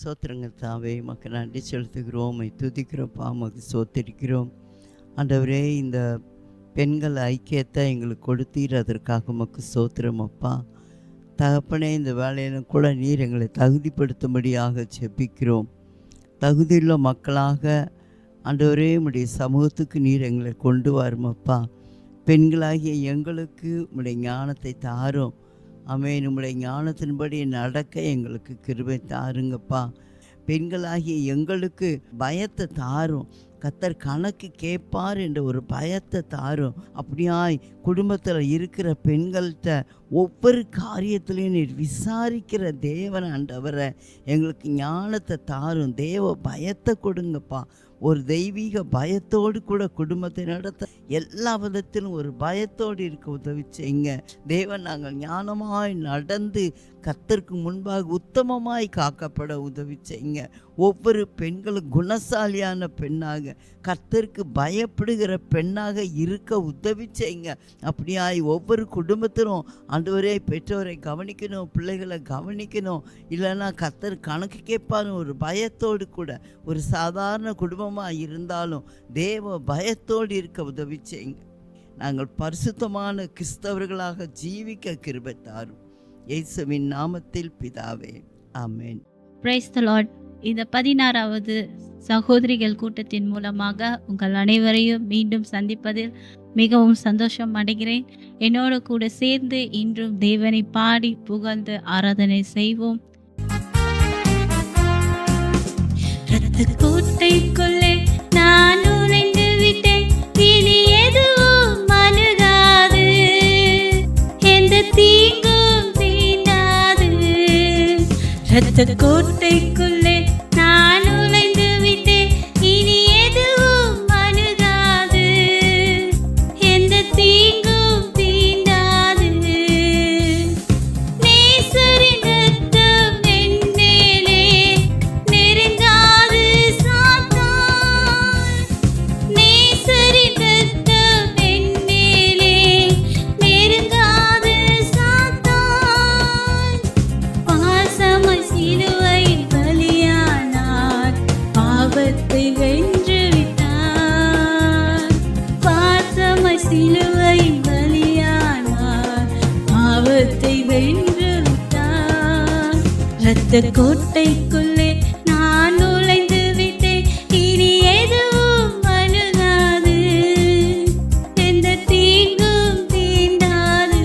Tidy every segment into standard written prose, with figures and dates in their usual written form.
சோத்திரங்க தாவே மக்க நன்றி செலுத்துகிறோம், துதிக்கிறோம்ப்பா, மக்கு சோத்திருக்கிறோம். ஆண்டவரே, இந்த பெண்கள் ஐக்கியத்தை எங்களுக்கு கொடுத்தீர், அதற்காக மக்கு சோத்திரம் அப்பா. தகப்பனே, இந்த வேலையிலும் கூட நீர் எங்களை தகுதிப்படுத்தும்படியாக செபிக்கிறோம். தகுதியுள்ள மக்களாக ஆண்டவரே உம்முடைய சமூகத்துக்கு நீர் எங்களை கொண்டு வருமப்பா. பெண்களாகிய எங்களுக்கு உம்முடைய ஞானத்தை தாரும். ஆமென். உம்முடைய ஞானத்தின்படி நடக்க எங்களுக்கு கிருபை தாருங்கப்பா. பெண்களாகிய எங்களுக்கு பயத்தை தாரும். கர்த்தர் கணக்கு கேட்பார் என்ற ஒரு பயத்தை தாரும். அப்படியாய் குடும்பத்தில் இருக்கிற பெண்கள்கிட்ட ஒவ்வொரு காரியத்திலையும் நீர் விசாரிக்கிற தேவன் ஆண்டவரை எங்களுக்கு ஞானத்தை தாரும். தேவ பயத்தை கொடுங்கப்பா. ஒரு தெய்வீக பயத்தோடு கூட குடும்பத்தை நடத்த எல்லா விதத்திலும் ஒரு பயத்தோடு இருக்க உதவி செய்யுங்க தேவன். நாங்கள் ஞானமாய் நடந்து கர்த்தருக்கு முன்பாக உத்தமமாய் காக்கப்பட உதவி செய்யுங்க. ஒவ்வொரு பெண்களும் குணசாலியான பெண்ணாக, கர்த்தருக்கு பயப்படுகிற பெண்ணாக இருக்க உதவி செய்யுங்க. அப்படியாய் ஒவ்வொரு குடும்பத்திலும் ஆண்டவரே பெற்றோரை கவனிக்கணும், பிள்ளைகளை கவனிக்கணும். இல்லைன்னா கர்த்தர் கணக்கு கேட்பாரு. ஒரு பயத்தோடு கூட, ஒரு சாதாரண குடும்பமாக இருந்தாலும் தேவ பயத்தோடு இருக்க உதவி செய்யுங்க. நாங்கள் பரிசுத்தமான கிறிஸ்தவர்களாக ஜீவிக்க கிருபை தாரும். இயேசுவின் நாமத்தில் பிதாவே, ஆமென். Praise the Lord. இந்த 16வது சகோதரிகள் கூட்டத்தின் மூலமாக உங்கள் அனைவரையும் மீண்டும் சந்திப்பதில் மிகவும் சந்தோஷம் அடைகிறேன். என்னோடு கூட சேர்ந்து இன்றும் தேவனை பாடி புகழ்ந்து ஆராதனை செய்வோம். கோட்டைக்குள்ளே நான் நுழைந்து விட்டேன், இனி எதுவும் அணுகாது, எந்த தீங்கும் தீண்டாது. இரத்த கோட்டைக்குள்ளே நான் நுழைந்து விட்டேன், இனி எதுவும் அணுகாது, எந்த தீங்கும் தீண்டாது. நேசரின் இரத்தம் என் மேலே நெருங்காது சாத்தான், நேசரின் இரத்தம் என் மேலே நெருங்காது சாத்தான். பாசமாய் சிலுவையில் பலியானார், பாவத்தை வென்று விட்டார். பாசமாய் சிலுவையில் பலியானார், பாவத்தை வென்று விட்டார். இரத்த கோட்டைக்குள்ளே நான் நுழைந்து விட்டேன், இனி எதுவும் அணுகாது, எந்த தீங்கும் தீண்டாது.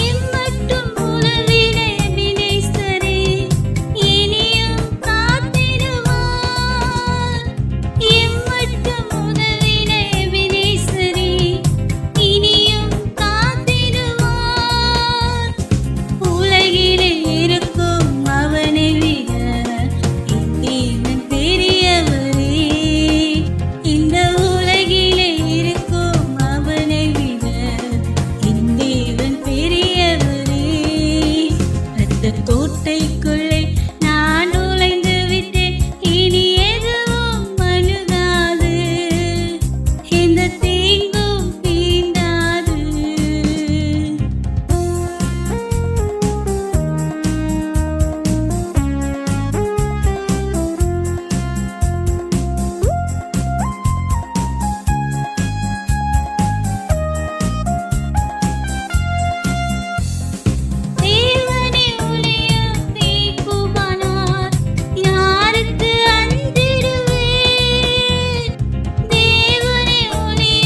இம்மட்டும் உலவின எபினேசரே, இனியும் காத்திடுவார். இம்மட்டும் உலவின எபினேசரே, இனியும் காத்திடுவார். உலகிலே இருக்கும் அவனை விட இந்தேவன் பெரியவரே, இந்த உலகிலே இருக்கும் அவனை விட இந்தேவன் பெரியவரே. இரத்த கோட்டைக்குள்ளே நான் நுழைந்து விட்டேன், இனி எதுவும் அணுகாது, எந்த தீங்கும் தீண்டாது. தேவனே ஒளியும் தீர்ப்புமானார், யாருக்கு அஞ்சிடுவேன்? தேவனே ஒளியும்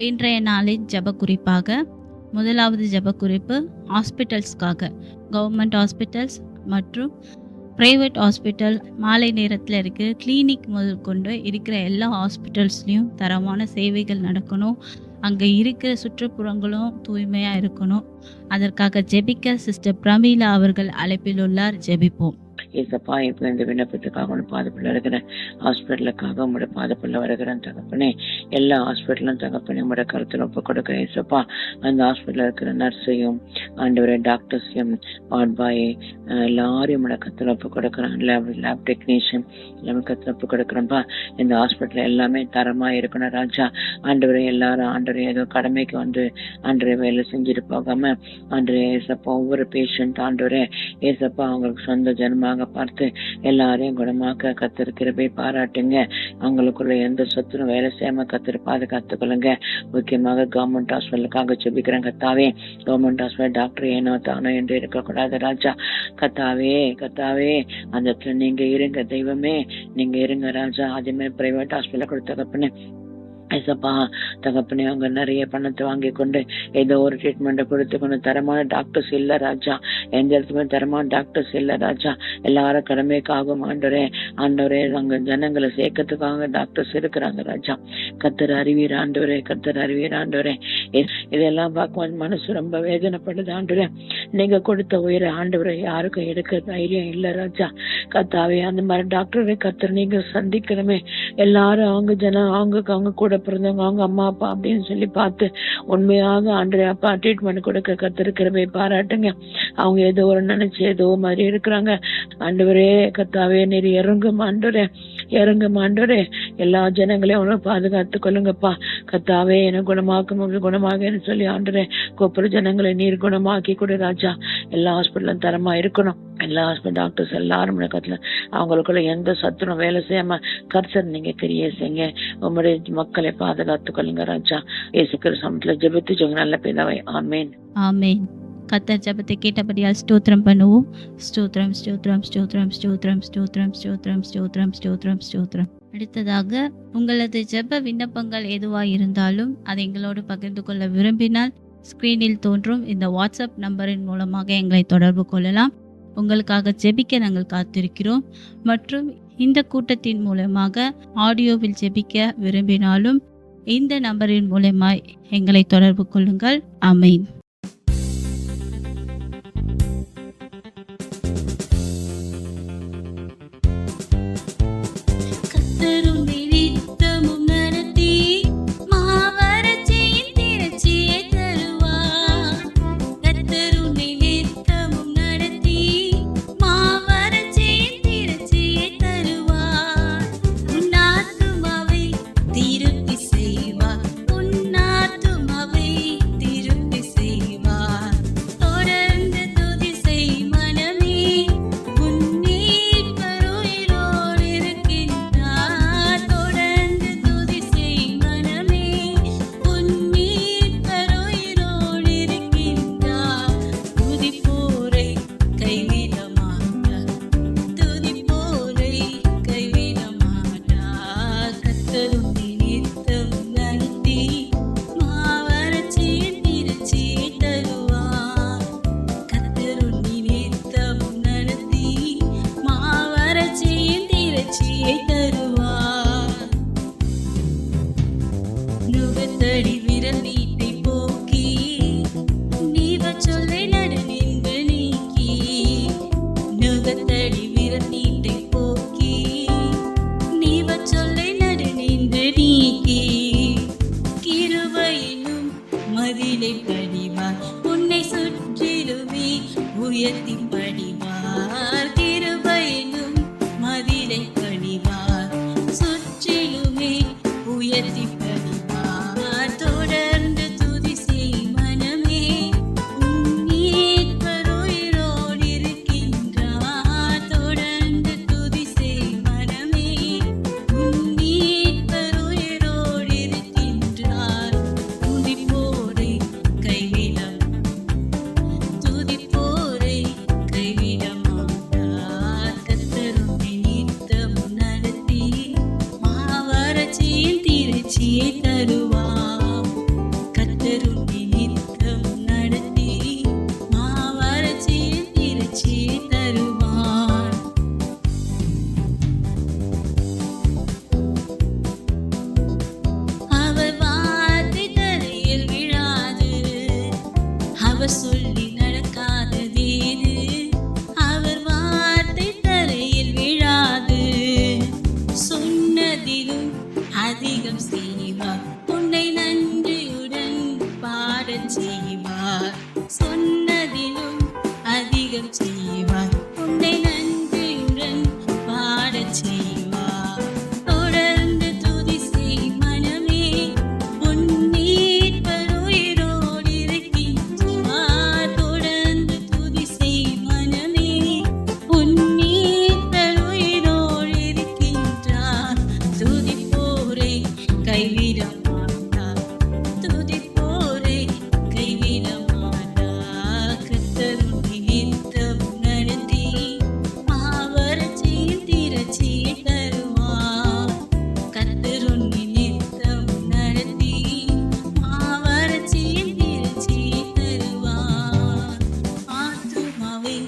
இன்றைய நாளின் ஜெப குறிப்பாக முதலாவது ஜெப குறிப்பு ஹாஸ்பிட்டல்ஸ்க்காக, கவர்மெண்ட் ஹாஸ்பிட்டல்ஸ் மற்றும் ப்ரைவேட் ஹாஸ்பிட்டல், மாலை நேரத்தில் இருக்கிற கிளினிக் முதல் கொண்டு இருக்கிற எல்லா ஹாஸ்பிட்டல்ஸ்லேயும் தரமான சேவைகள் நடக்கணும். அங்கே இருக்கிற சுற்றுப்புறங்களும் தூய்மையாக இருக்கணும். அதற்காக ஜெபிக்க சிஸ்டர் பிரமீளா அவர்கள் அழைப்பில் உள்ளார். ஜெபிப்போம். ஏசப்பா, இப்போ இந்த விண்ணப்பத்துக்காக உன் பாதப்பில் இருக்கிற ஹாஸ்பிட்டலுக்காக உங்களோட பாதப்பில் வருகிறேன் தகப்பனே. எல்லா ஹாஸ்பிட்டலும் தகப்பனே உங்களோட கருத்தில் ஒப்பு கொடுக்குறேன் ஏசப்பா. அந்த ஹாஸ்பிட்டலில் இருக்கிற நர்ஸையும் ஆண்டவரை டாக்டர்ஸையும் வார்ட் பாய் எல்லாரையும் உங்களோட கருத்தில் ஒப்பு கொடுக்குறேன். லேப் டெக்னீஷியன் எல்லாமே கருத்தில் ஒப்பு கொடுக்குறேன்ப்பா. இந்த ஹாஸ்பிட்டல் எல்லாமே தரமாக இருக்கணும் ராஜா. ஆண்டவரை எல்லாரும் ஆண்டவரை ஏதோ கடமைக்கு வந்து ஆண்டவரை வேலை செஞ்சுட்டு போகாம ஆண்டவரே ஏசப்பா ஒவ்வொரு பேஷண்ட் ஆண்டவரே ஏசப்பா அவங்களுக்கு சொந்த ஜனமாக பார்த்து எல்லாரையும் குணமாக்க கத்தர் கிருபை பாராட்டுங்க. அவங்களுக்குள்ள எந்த சொத்துரும் வேலை செய்யாம கத்தர் பாதுகாத்துக் கொள்ளுங்க. முக்கியமாக கவர்மெண்ட் ஹாஸ்பிட்டலுக்காக ஜெபிக்கிறேன் கத்தாவே. கவர்மெண்ட் ஹாஸ்பிட்டல் டாக்டர் ஏனோ தானோ என்று இருக்கக்கூடாது ராஜா. கத்தாவே கத்தாவே அந்த இடத்துல நீங்க இருங்க தெய்வமே, நீங்க இருங்க ராஜா. அதே மாதிரி பிரைவேட் ஹாஸ்பிட்டல் கொடுத்தகப்பன்னு ஏசப்பா தகப்பனே அவங்க நிறைய பணத்தை வாங்கி கொண்டு ஏதோ ஒரு ட்ரீட்மெண்ட்டை கொடுத்து கொண்டு தரமான டாக்டர்ஸ் இல்லை ராஜா. எந்த இடத்துக்குமே தரமான டாக்டர்ஸ் இல்லை ராஜா. எல்லாரும் கடமைக்காகவும் ஆண்டவரே அங்க ஜனங்களை சேர்க்கறதுக்காக டாக்டர்ஸ் இருக்கிறாங்க ராஜா. கத்தர் அறிவீர் ஆண்டவரே, கத்தர் அறிவீர் ஆண்டவரே. இதெல்லாம் பார்க்கும் மனசு ரொம்ப வேதனைப்படுது ஆண்டவரே. நீங்க கொடுத்த உயிரை ஆண்டவரை யாருக்கும் எடுக்க தைரியம் இல்லை ராஜா. கத்தாவே அந்த மாதிரி டாக்டரை கத்தர் நீங்க சந்திக்கணுமே. எல்லாரும் அவங்க கூட பிறந்தவங்க அவங்க அம்மா அப்பா அப்படின்னு சொல்லி பார்த்து உண்மையாக ஆண்டவரே அப்பா ட்ரீட்மெண்ட் கொடுக்க கத்திருக்கிறவை பாராட்டுங்க. அவங்க ஏதோ ஒரு நினைச்சு ஏதோ மாதிரி இருக்கிறாங்க ஆண்டவரே. கத்தாவே நீர் இறங்கும் ஆண்டவரே, இறங்கும் ஆண்டவரே. எல்லா ஜனங்களையும் அவனை பாதுகாத்து கொள்ளுங்கப்பா. கத்தாவே என குணமாக சொல்லி ஆண்டவரே கொப்புற ஜனங்களை நீர் குணமாக்கி கொடு ராஜா. எல்லா ஹாஸ்பிட்டலும் தரமா இருக்கணும். எல்லா ஹாஸ்பிட்டல் டாக்டர்ஸ் எல்லாரும் அவங்களுக்குள்ள எந்த சத்துரும் வேலை செய்யாம கர்த்தர் நீங்க கிரியை செய்யுங்க. உங்களுடைய மக்களை பாதுகாத்துக் கொள்ளுங்க ராஜா. இயேசு கிறிஸ்து நாமத்துல ஜெபித்து நல்ல பிதாவே, ஆமென். ஆமென். கர்த்தர் ஜெபத்தை கேட்டபடியால் ஸ்தோத்திரம் பண்ணுவோம். ஸ்தோத்திரம் ஸ்தோத்திரம் ஸ்தோத்திரம் ஸ்தோத்திரம் ஸ்தோத்திரம் ஸ்தோத்திரம் ஸ்தோத்திரம் ஸ்தோத்திரம் ஸ்தோத்திரம். அடுத்ததாக உங்களது ஜெப விண்ணப்பங்கள் எதுவாக இருந்தாலும் அதை எங்களோடு பகிர்ந்து கொள்ள விரும்பினால் ஸ்கிரீனில் தோன்றும் இந்த வாட்ஸ்அப் நம்பரின் மூலமாக எங்களை தொடர்பு கொள்ளலாம். உங்களுக்காக ஜெபிக்க நாங்கள் காத்திருக்கிறோம். மற்றும் இந்த கூட்டத்தின் மூலமாக ஆடியோவில் ஜெபிக்க விரும்பினாலும் இந்த நம்பரின் மூலமாய் எங்களை தொடர்பு கொள்ளுங்கள். ஆமென். ஆத்துமாவை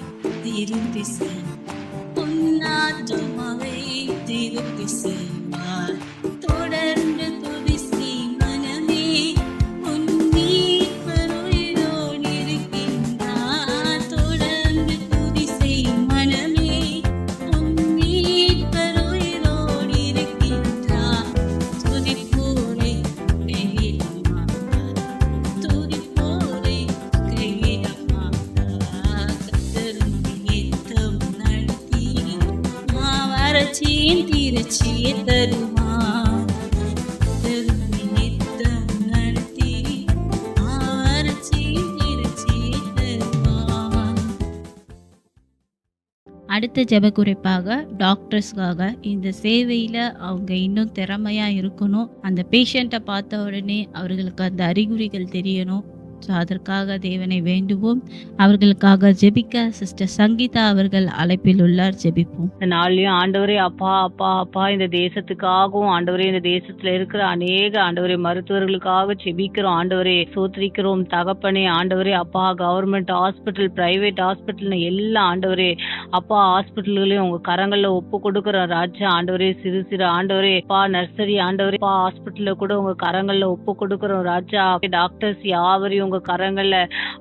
திருப்தி செய், பொன்னாத்துமாவை திருப்தி செய்வார். தொடர்ந்து துதி செய் மனமே, உன் மீட்பர் உயிரோடு இருக்கின்றார். தொடர்ந்து துதி செய் மனமே, உன் மீட்பர் உயிரோடு இருக்கின்றார். துதிப்போரை கைவிட மாட்டார், துதிப்போரை கைவிட மாட்டார். கர்த்தர் நித்தம் நடத்தி வறட்சியின் தீரட்சியை தருவார். கர்த்தர் நித்தம் நடத்தி வறட்சியின் தீரட்சியை தருவார். அடுத்த ஜெப குறிப்பாக டாக்டர்ஸ்க்காக இந்த சேவையில் அவங்க இன்னும் திறமையாக இருக்கணும். அந்த பேஷண்ட்டை பார்த்த உடனே அவர்களுக்கு அந்த அறிகுறிகள் தெரியணும். ஸோ அதற்காக தேவனை வேண்டுவோம். அவர்களுக்காக ஜெபிக்க சிஸ்டர் சங்கீதா அவர்கள் அழைப்பில் உள்ளார். ஜெபிப்போம். இந்த நாள்லயும் ஆண்டவரே அப்பா அப்பா அப்பா இந்த தேசத்துக்காகவும் ஆண்டவரே இந்த தேசத்துல இருக்கிற அநேக ஆண்டவரே மருத்துவர்களுக்காக ஜெபிக்கிறோம். ஆண்டவரே சோத்திரிக்கிறோம் தகப்பனே. ஆண்டவரே அப்பா கவர்மெண்ட் ஹாஸ்பிட்டல் பிரைவேட் ஹாஸ்பிட்டல் எல்லா ஆண்டவரே அப்பா ஹாஸ்பிட்டல்களையும் உங்க கரங்கள்ல ஒப்பு கொடுக்குறோம் ராஜா. ஆண்டவரே சிறு சிறு ஆண்டவரே அப்பா நர்சரி ஆண்டவரே அப்பா ஹாஸ்பிட்டல்ல கூட உங்க கரங்கள்ல ஒப்பு கொடுக்குறோம் ராஜா. டாக்டர்ஸ் யாவரையும் உங்க கரங்கள்ல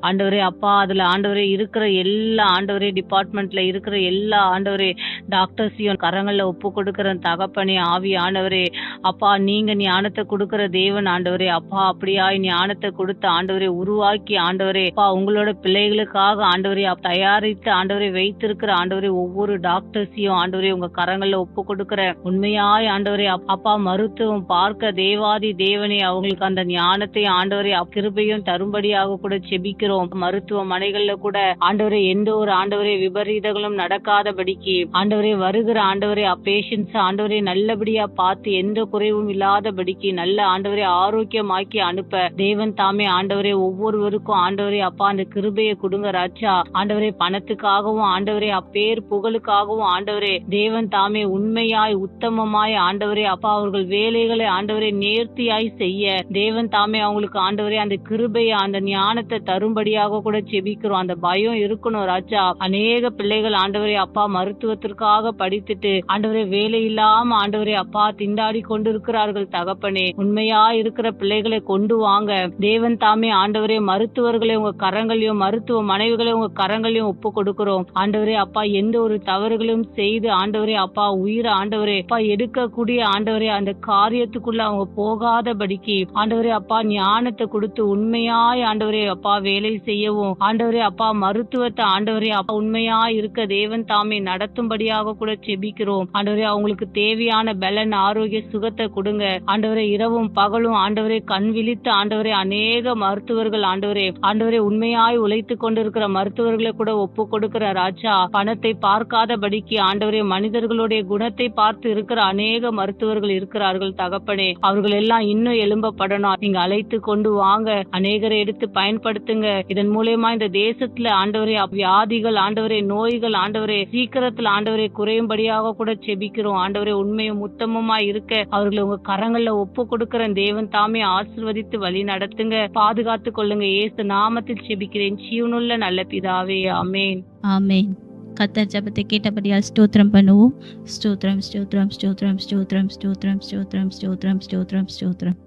ஆண்டவரே அப்பா அதுல ஆண்டவரே இருக்கிற எல்லா ஆண்டவரே டிபார்ட்மெண்ட்ல இருக்கிற எல்லா ஆண்டவரே டாக்டர்ஸையும் கரங்கள்ல ஒப்பு கொடுக்கிற தகப்பனே. ஆவி ஆண்டவரே அப்பா நீங்க ஞானத்தை கொடுக்கிற தேவன் ஆண்டவரே அப்பா. அப்படியாய் ஞானத்தை கொடுத்த ஆண்டவரே உருவாக்கி ஆண்டவரே அப்பா உங்களோட பிள்ளைகளுக்காக ஆண்டவரே தயாரித்து ஆண்டவரை வைத்திருக்கிற ஆண்டவரே ஒவ்வொரு டாக்டர்ஸையும் ஆண்டவரே உங்க கரங்கள்ல ஒப்பு கொடுக்கிற உண்மையாய் ஆண்டவரே அப்பா மருத்துவம் பார்க்க தேவாதி தேவனே அவங்களுக்கு அந்த ஞானத்தை ஆண்டவரே கிருபையும் தரும்படியாக கூட செபிக்கிறோம். மருத்துவமனைகள்ல கூட ஆண்டவரே எந்த ஒரு ஆண்டவரே விபரீதங்களும் நடக்காதபடிக்கு ஆண்டவரே வருகிற ஆண்டவரே பேஷண்ட்ஸ் ஆண்டவரே நல்லபடியா பார்த்து எந்த குறைவும் இல்லாதபடிக்கு நல்ல ஆண்டவரே ஆரோக்கியமாக்கி அனுப்ப தேவன் தாமே ஆண்டவரே ஒவ்வொருவருக்கும் ஆண்டவரே அப்பா அந்த கிருபையை கொடுங்க ராஜா. ஆண்டவரே பணத்துக்காகவும் ஆண்டவரே அப்பேர் புகழுக்காகவும் ஆண்டவரே தேவன் தாமே உண்மையாய் உத்தமமாய் ஆண்டவரே அப்பா அவர்கள் வேலைகளை ஆண்டவரே நேர்த்தியாய் செய்ய தேவன் தாமே அவங்களுக்கு ஆண்டவரே அந்த கிருபையை அந்த ஞானத்தை தரும்படியாக கூட செபிக்கிறோம். அந்த பயம் இருக்கணும் ராஜா. அநேக பிள்ளைகள் ஆண்டவரே அப்பா மருத்துவத்திற்காக படித்துட்டு ஆண்டவரே வேலை இல்லாம ஆண்டவரே அப்பா திண்டாடி கொண்டிருக்கிறார்கள் தகப்பனே. உண்மையா இருக்கிற பிள்ளைகளை கொண்டு வாங்க தேவன் தாமே ஆண்டவரே. மருத்துவர்களை உங்க கரங்களையும் மருத்துவ மனைவிகளை உங்க கரங்களையும் ஒப்பு கொடுக்கிறோம் ஆண்டவரே அப்பா. எந்த ஒரு தவறுகளும் செய்து ஆண்டவரே அப்பா உயிரை ஆண்டவரே அப்பா எடுக்கக்கூடிய ஆண்டவரே அந்த காரியத்துக்குள்ள அவங்க போகாதபடிக்கு ஆண்டவரே அப்பா ஞானத்தை கொடுத்து உண்மையாய் ஆண்டவரே அப்பா வேலை செய்யவும் ஆண்டவரே அப்பா மருத்துவத்தை ஆண்டவரே அப்பா உண்மையா இருக்க தேவன் தாமே நடத்தும்படியாக கூட செபிக்கிறோம் ஆண்டவரே. அவங்களுக்கு தேவையான பலன் ஆரோக்கிய சுகத்தை கொடுங்க ஆண்டவரே. இரவும் பகலும் ஆண்டவரே கண் விழித்து ஆண்டவரே அநேக மருத்துவர்கள் ஆண்டவரே ஆண்டவரே உண்மையாய் உழைத்து கொண்டிருக்கிற மருத்துவர்களை கூட ஒப்பு கொடுக்கிற ராஜா. பணத்தை பார்க்காதபடிக்கு ஆண்டவரே மனிதர்களுடைய குணத்தை பார்த்து இருக்கிற அநேக மருத்துவர்கள் இருக்கிறார்கள் தகப்பனே. அவர்கள் எல்லாம் இன்னும் எழும்பப்படணும். நீங்க அழைத்து கொண்டு வாங்க அநேகரை எடுத்து பயன்படுத்துங்க. இதன் மூலமா இந்த தேசத்துல ஆண்டவரே வியாதிகள் ஆண்டவரே நோய்கள் ஆண்டவரே சீக்கிரத்துல ஆண்டவரே குறையும்படியாக கூட செபிக்கிறோம் ஆண்டவரே. உண்மையும் உத்தமமாய் இருக்க அவர்களை உங்க கரங்கள்ல ஒப்பு கொடுக்கிற தேவன் தாமே ஆசீர்வதித்து வழி நடத்துங்க, பாதுகாத்து கொள்ளுங்க. இயேசு நாமத்தில் செபிக்கிறேன் ஜீவனுள்ள நல்ல பிதாவே, ஆமேன். ஆமேன். கர்த்தர் ஜெபத்தை கேட்டபடியால் ஸ்தோத்திரம் பண்ணுவோம். ஸ்தோத்திரம் ஸ்தோத்திரம் ஸ்தோத்திரம் ஸ்தோத்திரம் ஸ்தோத்திரம் ஸ்தோத்திரம் ஸ்தோத்திரம் ஸ்தோத்திரம் ஸ்தோத்திரம்.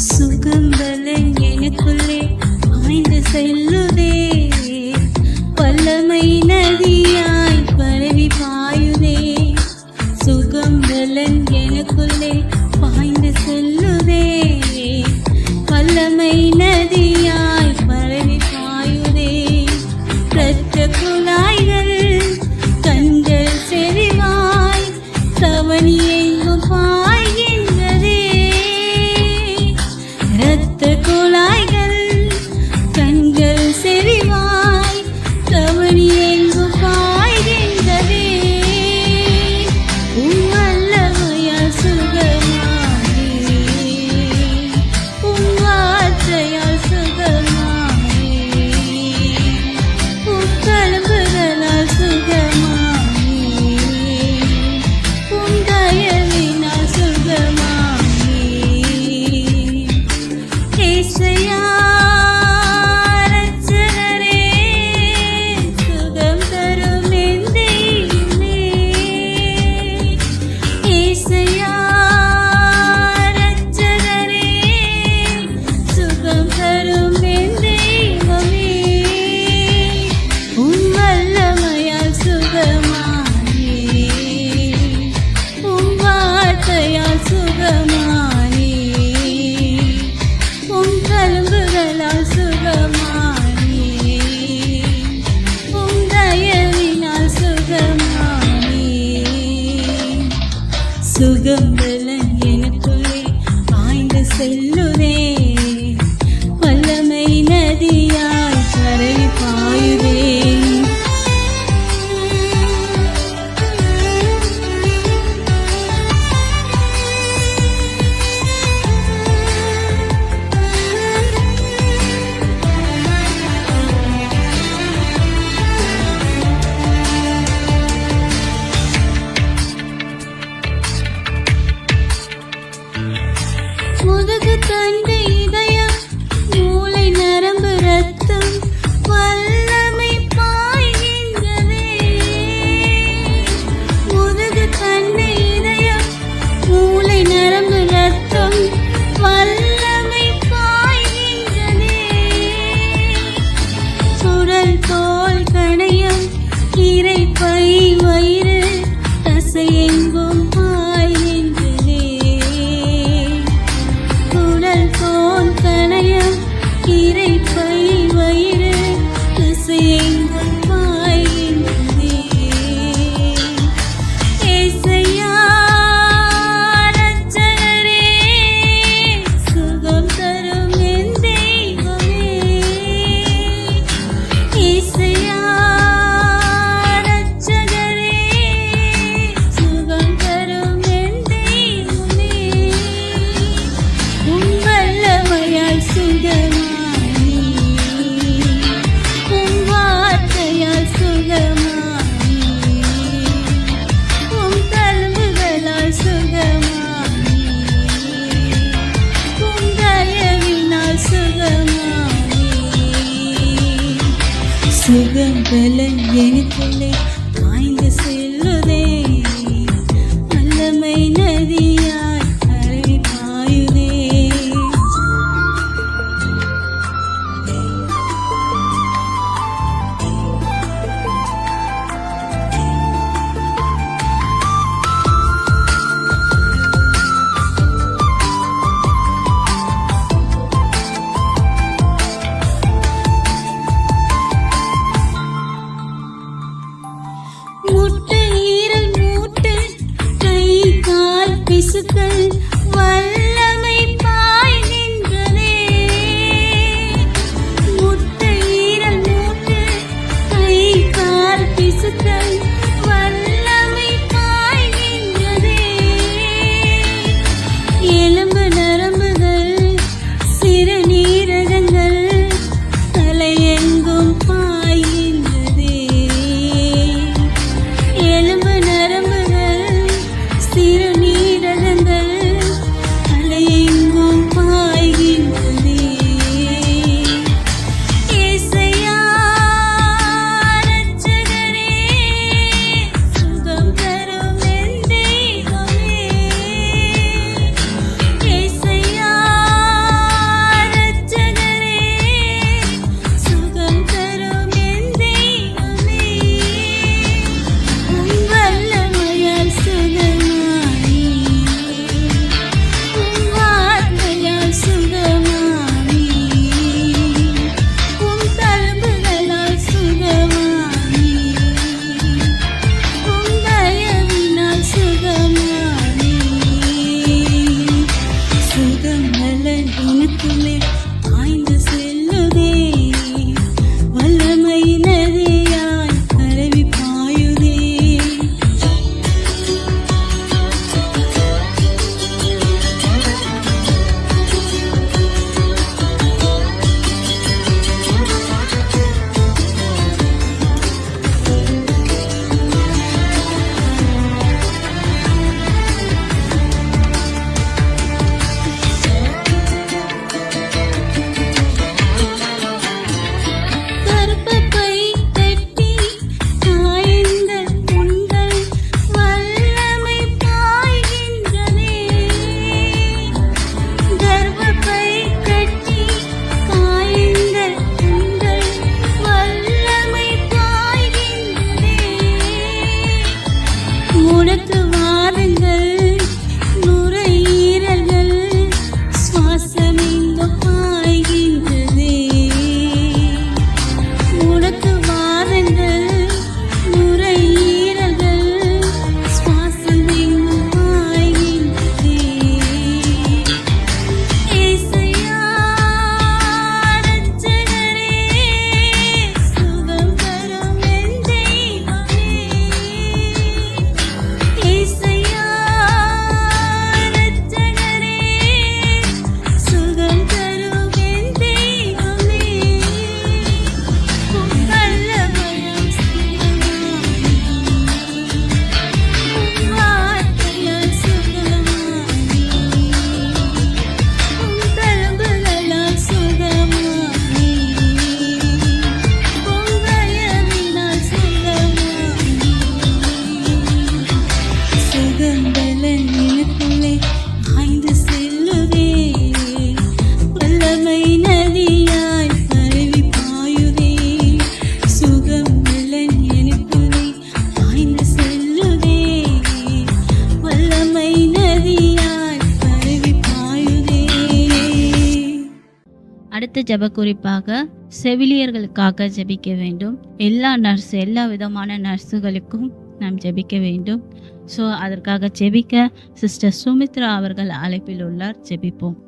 சுகம்பலை எனக்குள்ளே பாய்ந்து செல்லுதே, வல்லமை நதியாய் பரவி பாயுதே. சுகம்பலன் எனக்குள்ளே பாய்ந்து செல்லுதே, வல்லமை நதியாய் பரவி சுகம் பலன் எனக்குள்ளே பாய்ந்து செல்லுதே வல்லமை நதியாய் பரவி பாயுதே முதுகு தண்டு இதயம் மூளை நரம்பு ரத்தம் வல்லமை பாய்கின்றதே முதுகு தண்டு இதயம் மூளை நரம்பு ரத்தம் வல்லமை பாய்கின்றதே சுடல் தோல் கணையம் இரைப்பை வயிறு தசை எங்கும் பாய்கின்றதே குடல் தோல் கணையம் இரைப்பை வயிறு தசை எங்கும் பாய்கின்றதே ஏசையா ரட்சகரே சுகம் தரும் என் தெய்வமே ஏசையா ரட்சகரே சுகம் தரும் என் தெய்வமே உம் வல்லமையால் சுகமானி உம் வார்த்தையால் சுகமானி உம் தழும்புகளால் சுகமானி உம் தயவினால் சுகமானி சுகம் பலன் எனக்குள்ளே பாய்ந்து செல்லுதே வல்லமை நதியாய் பரவி பாயுதே முட்டை ஈரல் மூட்டு கை கால் பிசுக்கள் வல்லமை பாய்கின்றதே முட்டை ஈரல் மூட்டு கை கால் பிசுக்கள் வல்லமை பாய்கின்றதே எலும்பு நரம்புகள் சிறுநீரகங்கள் தலையெங்கும் பாய்கின்றதே எலும்பு நரம்புகள் சிறுநீரகங்கள் அடுத்த ஜெப குறிப்பாக செவிலியர்களுக்காக ஜெபிக்க வேண்டும். எல்லா விதமான நர்ஸுகளுக்கும் நாம் ஜெபிக்க வேண்டும். ஸோ அதற்காக ஜெபிக்க சிஸ்டர் சுமித்ரா அவர்கள் அழைப்பில் உள்ளார். ஜெபிப்போம்.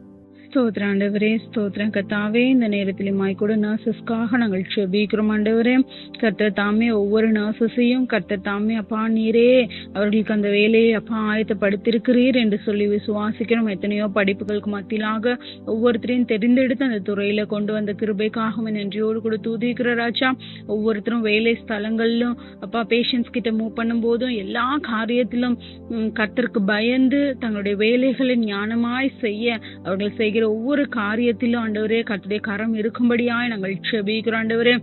ஸ்தோத்திரம் ஆண்டவரே, ஸ்தோத்திரம் கர்த்தாவே. இந்த நேரத்திலுமாய் கூட நர்சஸ்க்காக நாங்கள் செபிக்கிறோம் ஆண்டவரே. கர்த்தர் தாமே ஒவ்வொரு நர்சஸையும் கர்த்தர் தாமே அப்பா நீரே அவர்களுக்கு அந்த வேலையை அப்பா ஆயத்தப்படுத்திருக்கிறீர் என்று சொல்லி விசுவாசிக்கிறோம். எத்தனையோ படிப்புகளுக்கு மத்தியிலாக ஒவ்வொருத்தரையும் தெரிந்தெடுத்து அந்த துறையில கொண்டு வந்த கிருபைக்காக நன்றியோடு கூட தூதிக்கிற ராஜா. ஒவ்வொருத்தரும் வேலை ஸ்தலங்களிலும் அப்பா பேஷண்ட்ஸ் கிட்ட மூவ் பண்ணும் போதும் எல்லா காரியத்திலும் கர்த்தருக்கு பயந்து தங்களுடைய வேலைகளை ஞானமாய் செய்ய அவர்கள் செய்கிற ஒவ்வொரு காரியத்திலும் ஆண்டவரே கர்த்தருடைய கரம் இருக்கும்படியாய் நாங்கள் செபிக்கிறோம் ஆண்டவரே.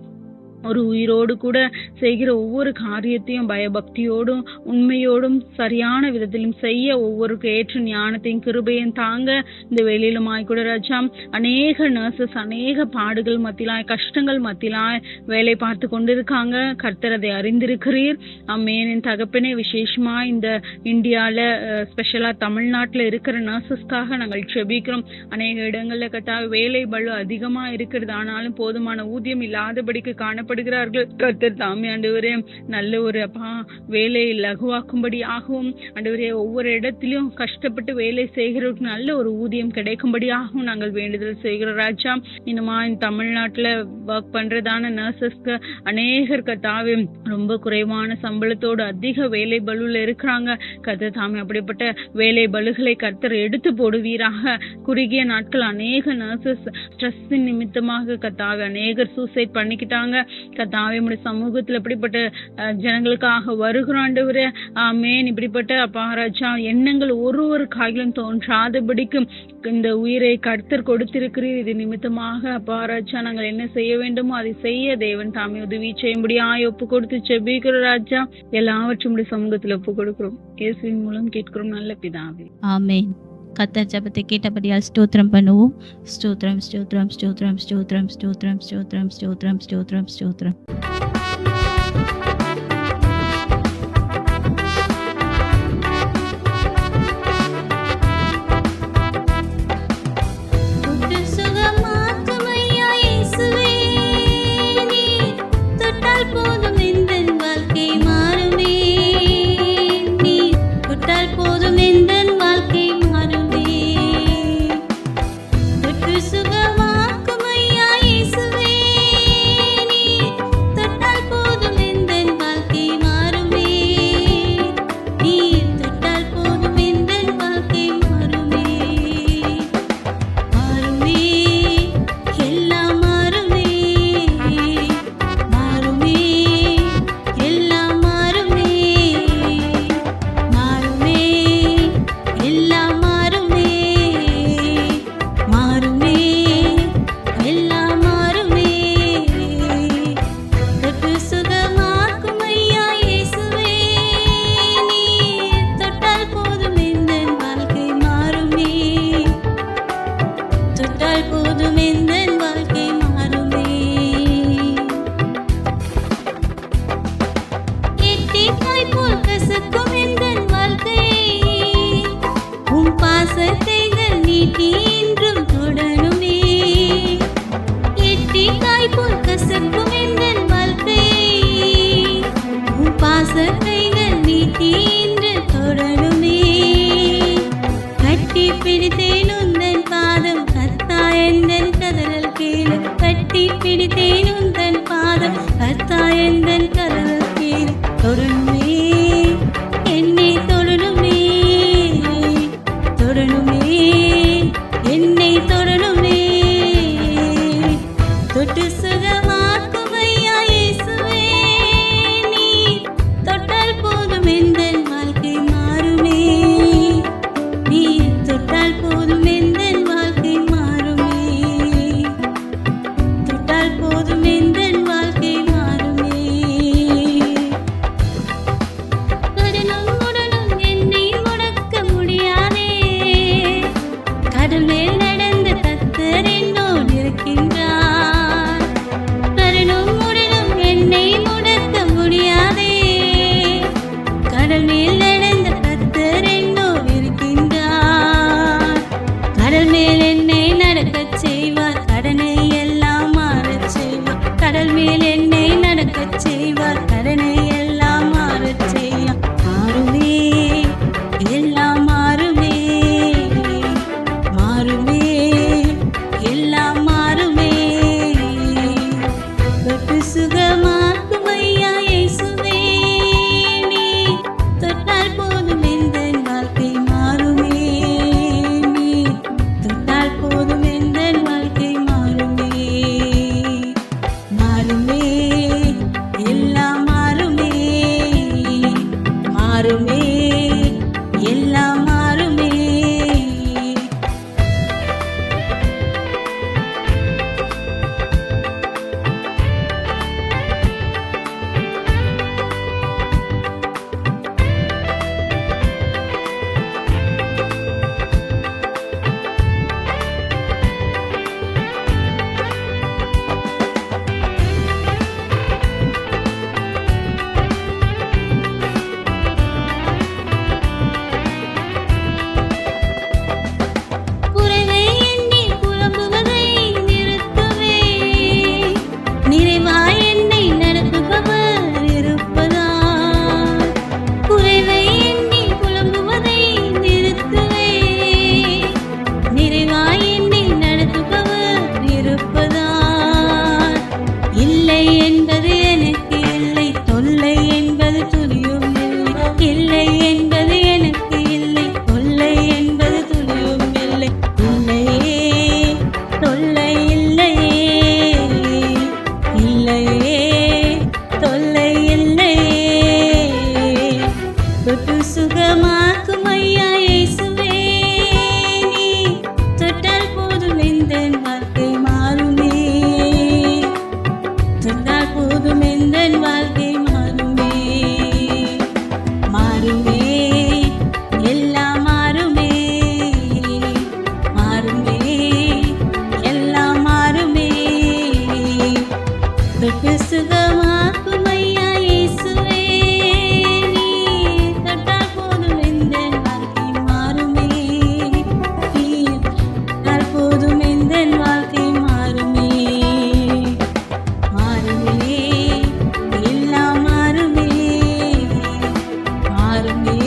ஒரு உயிரோடு கூட செய்கிற ஒவ்வொரு காரியத்தையும் பயபக்தியோடும் உண்மையோடும் சரியான விதத்திலும் செய்ய ஒவ்வொருக்கு ஏற்ற ஞானத்தையும் கிருபையும் தாங்க இந்த வேலையிலுமாய் கூட ராஜா. அநேக நர்சஸ் அநேக பாடுகள் மத்தியிலாய் கஷ்டங்கள் மத்தியிலாய் வேலை பார்த்து கொண்டிருக்காங்க. கர்த்தர் அதை அறிந்திருக்கிறீர். அம்மேனின் தகப்பனே, விசேஷமா இந்த இந்தியால ஸ்பெஷலா தமிழ்நாட்டில் இருக்கிற நர்சஸ்க்காக நாங்கள் செபிக்கிறோம். அநேக இடங்கள்ல கட்டா வேலை பளு அதிகமா இருக்கிறது, ஆனாலும் போதுமான ஊதியம் இல்லாதபடிக்கு காணப்படுகிறார்கள். கர்த்தர் தாமே ஆண்டவரே நல்ல ஒரு அப்பா வேலையை லகுவாக்கும்படியாகவும் ஆண்டவரே ஒவ்வொரு இடத்திலும் கஷ்டப்பட்டு வேலை செய்கிறவருக்கு நல்ல ஒரு ஊதியம் கிடைக்கும்படியாகவும் நாங்கள் வேண்டுதல் செய்கிறோம் ராஜா. இன்னுமா இந்த தமிழ்நாட்டுல ஒர்க் பண்றதான நர்சஸ்க்கு அநேகர் கர்த்தாவே ரொம்ப குறைவான சம்பளத்தோடு அதிக வேலை பலுல இருக்கிறாங்க. கர்த்தர் தாமே அப்படிப்பட்ட வேலை பலுகளை கர்த்தர் எடுத்து போடுவீராக. குறுகிய நாட்கள் அநேக நர்சஸ் ஸ்ட்ரெஸ் நிமித்தமாக கர்த்தாவே அநேகர் சூசைட் பண்ணிக்கிட்டாங்க. கர்த்தாவே உம்முடைய சமூகத்தில் இப்படிப்பட்ட ஜனங்களுக்காக வருகிறோம் ஆண்டவரே. ஆமென். இப்படிப்பட்ட அப்பா ராஜா எண்ணங்கள் ஒரு காயிலும் தோன்றாதபடிக்கும் இந்த உயிரை கர்த்தர் கொடுத்திருக்கிறீர். இது நிமித்தமாக அப்பா ராஜா நாங்கள் என்ன செய்ய வேண்டுமோ அதை செய்ய தேவன் தாமே உதவி செய்யும்படியாய் ஒப்பு கொடுத்து செபிக்கிறோம் ராஜா. எல்லாவற்றும் சமூகத்தில் ஒப்பு கொடுக்கிறோம். இயேசுவின் மூலம் கேட்கிறோம் நல்ல பிதாவே, ஆமென். கர்த்தர் ஜெபத்தை கேட்டபடியால் ஸ்தோத்திரம் பண்ணுவோம். ஸ்தோத்திரம் ஸ்தோத்திரம் ஸ்தோத்திரம் ஸ்தோத்திரம் ஸ்தோத்திரம் ஸ்தோத்திரம் ஸ்தோத்திரம் ஸ்தோத்திரம் ஸ்தோத்திரம். தொட்டு சுகமாக்கும் ஐயா இயேசுவே, நீர் தொட்டால் போதும் எந்தன் வாழ்க்கை மாறுமே. நீர் தொட்டால் போதும் எந்தன் வாழ்க்கை மாறுமே. தொட்டு சுகமாக்கும் ஐயா இயேசுவே, நீர் தொட்டால் போதும் எந்தன் வாழ்க்கை மாறுமே. நீர் தொட்டால் போதும் எந்தன் வாழ்க்கை மாறுமே. மாறுமே, எல்லாம் மாறுமே. மாறுமே, எல்லாம் மாறுமே. மாறுமே, எல்லாம் மாறுமே. மாறுமே, எல்லாம் மாறுமே. தொட்டு சுகமாக்கும் ஐயா இயேசுவே, நீர் தொட்டால் போதும் எந்தன் வாழ்க்கை மாறுமே. தொட்டால் போதும் எந்தன் வாழ்க்கை மாறுமே. எட்டிக்காய் போல் கசக்கும் எந்தன் வாழ்க்கை, உம் பாசத்தைகள் நீட்டி இன்றும் தொடருமே. எட்டிக்காய் போல் கசக்கும் எந்தன் வாழ்க்கை, உம் பாசத்தைகள் நீட்டி இன்று தொடருமே. கட்டி பிடித்தேன் உந்தன் பாதம் கர்த்தா எந்தன் கதறல் கேளு. கட்டி பிடித்தேன் உந்தன் பாதம் கர்த்தா எந்தன் கதறல் கேளு. தொடருமே, என்னை தொடருமே. தொடருமே, என்னை மாறுமே, எல்லாம் மாறுமே. குறைவை எண்ணி புலம்புவதை நிறுத்துவேன், நிறைவாய் என்னை நடத்துபவர் இருப்பதால். குறைவை எண்ணி புலம்புவதை நிறுத்துவேன், நிறைவாய் என்னை நடத்துபவர் இருப்பதால். இல்லை என்பது எனக்கு இல்லை, தொல்லை என்பது துளியும் இல்லை. இல்லை என்பது எனக்கு இல்லை, தொல்லை என்பது துளியும் இல்லை. இல்லையே, தொல்லை இல்லையே, இல்லையே, தொல்லை இல்லையே. தொட்டு சுகமாக்கும் ஐயா இயேசுவே, நீ தொட்டால் போதும் எந்தன் வாழ்க்கை மாறுமே. தொட்டால் போதும் எந்தன் வாழ்க்கை மாறுமே. மாறுமே, எல்லாம் மாறுமே. மாறுமே, எல்லாம் மாறுமே. தொட்டு சுகமாக்கும் ஐயா இயேசுவே, நீ தொட்டால் போதும் எந்தன் வாழ்க்கை மாறுமே. நீ தொட்டால் போதும் எந்தன் வாழ்க்கை மாறுமே. மாறுமே, எல்லாம் மாறுமே. மாறுமே,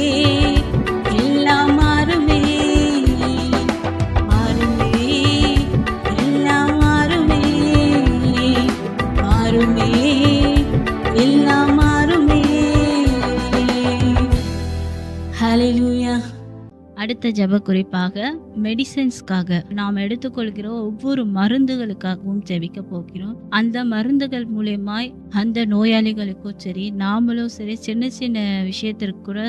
எல்லாம் மாறுமே. மாறுமே, எல்லாம் மாறுமே. மாறுமே, எல்லாம் மாறுமே. ஹல்லேலூயா. அடுத்த ஜெப குறிப்பாக மெடிசன்ஸ்க்காக நாம் எடுத்துக்கொள்கிற ஒவ்வொரு மருந்துகளுக்காகவும் ஜெபிக்க போகிறோம். அந்த மருந்துகள் மூலியமாய் அந்த நோயாளிகளுக்கும் சரி, நாமளும் சரி, சின்ன சின்ன விஷயத்திற்கு கூட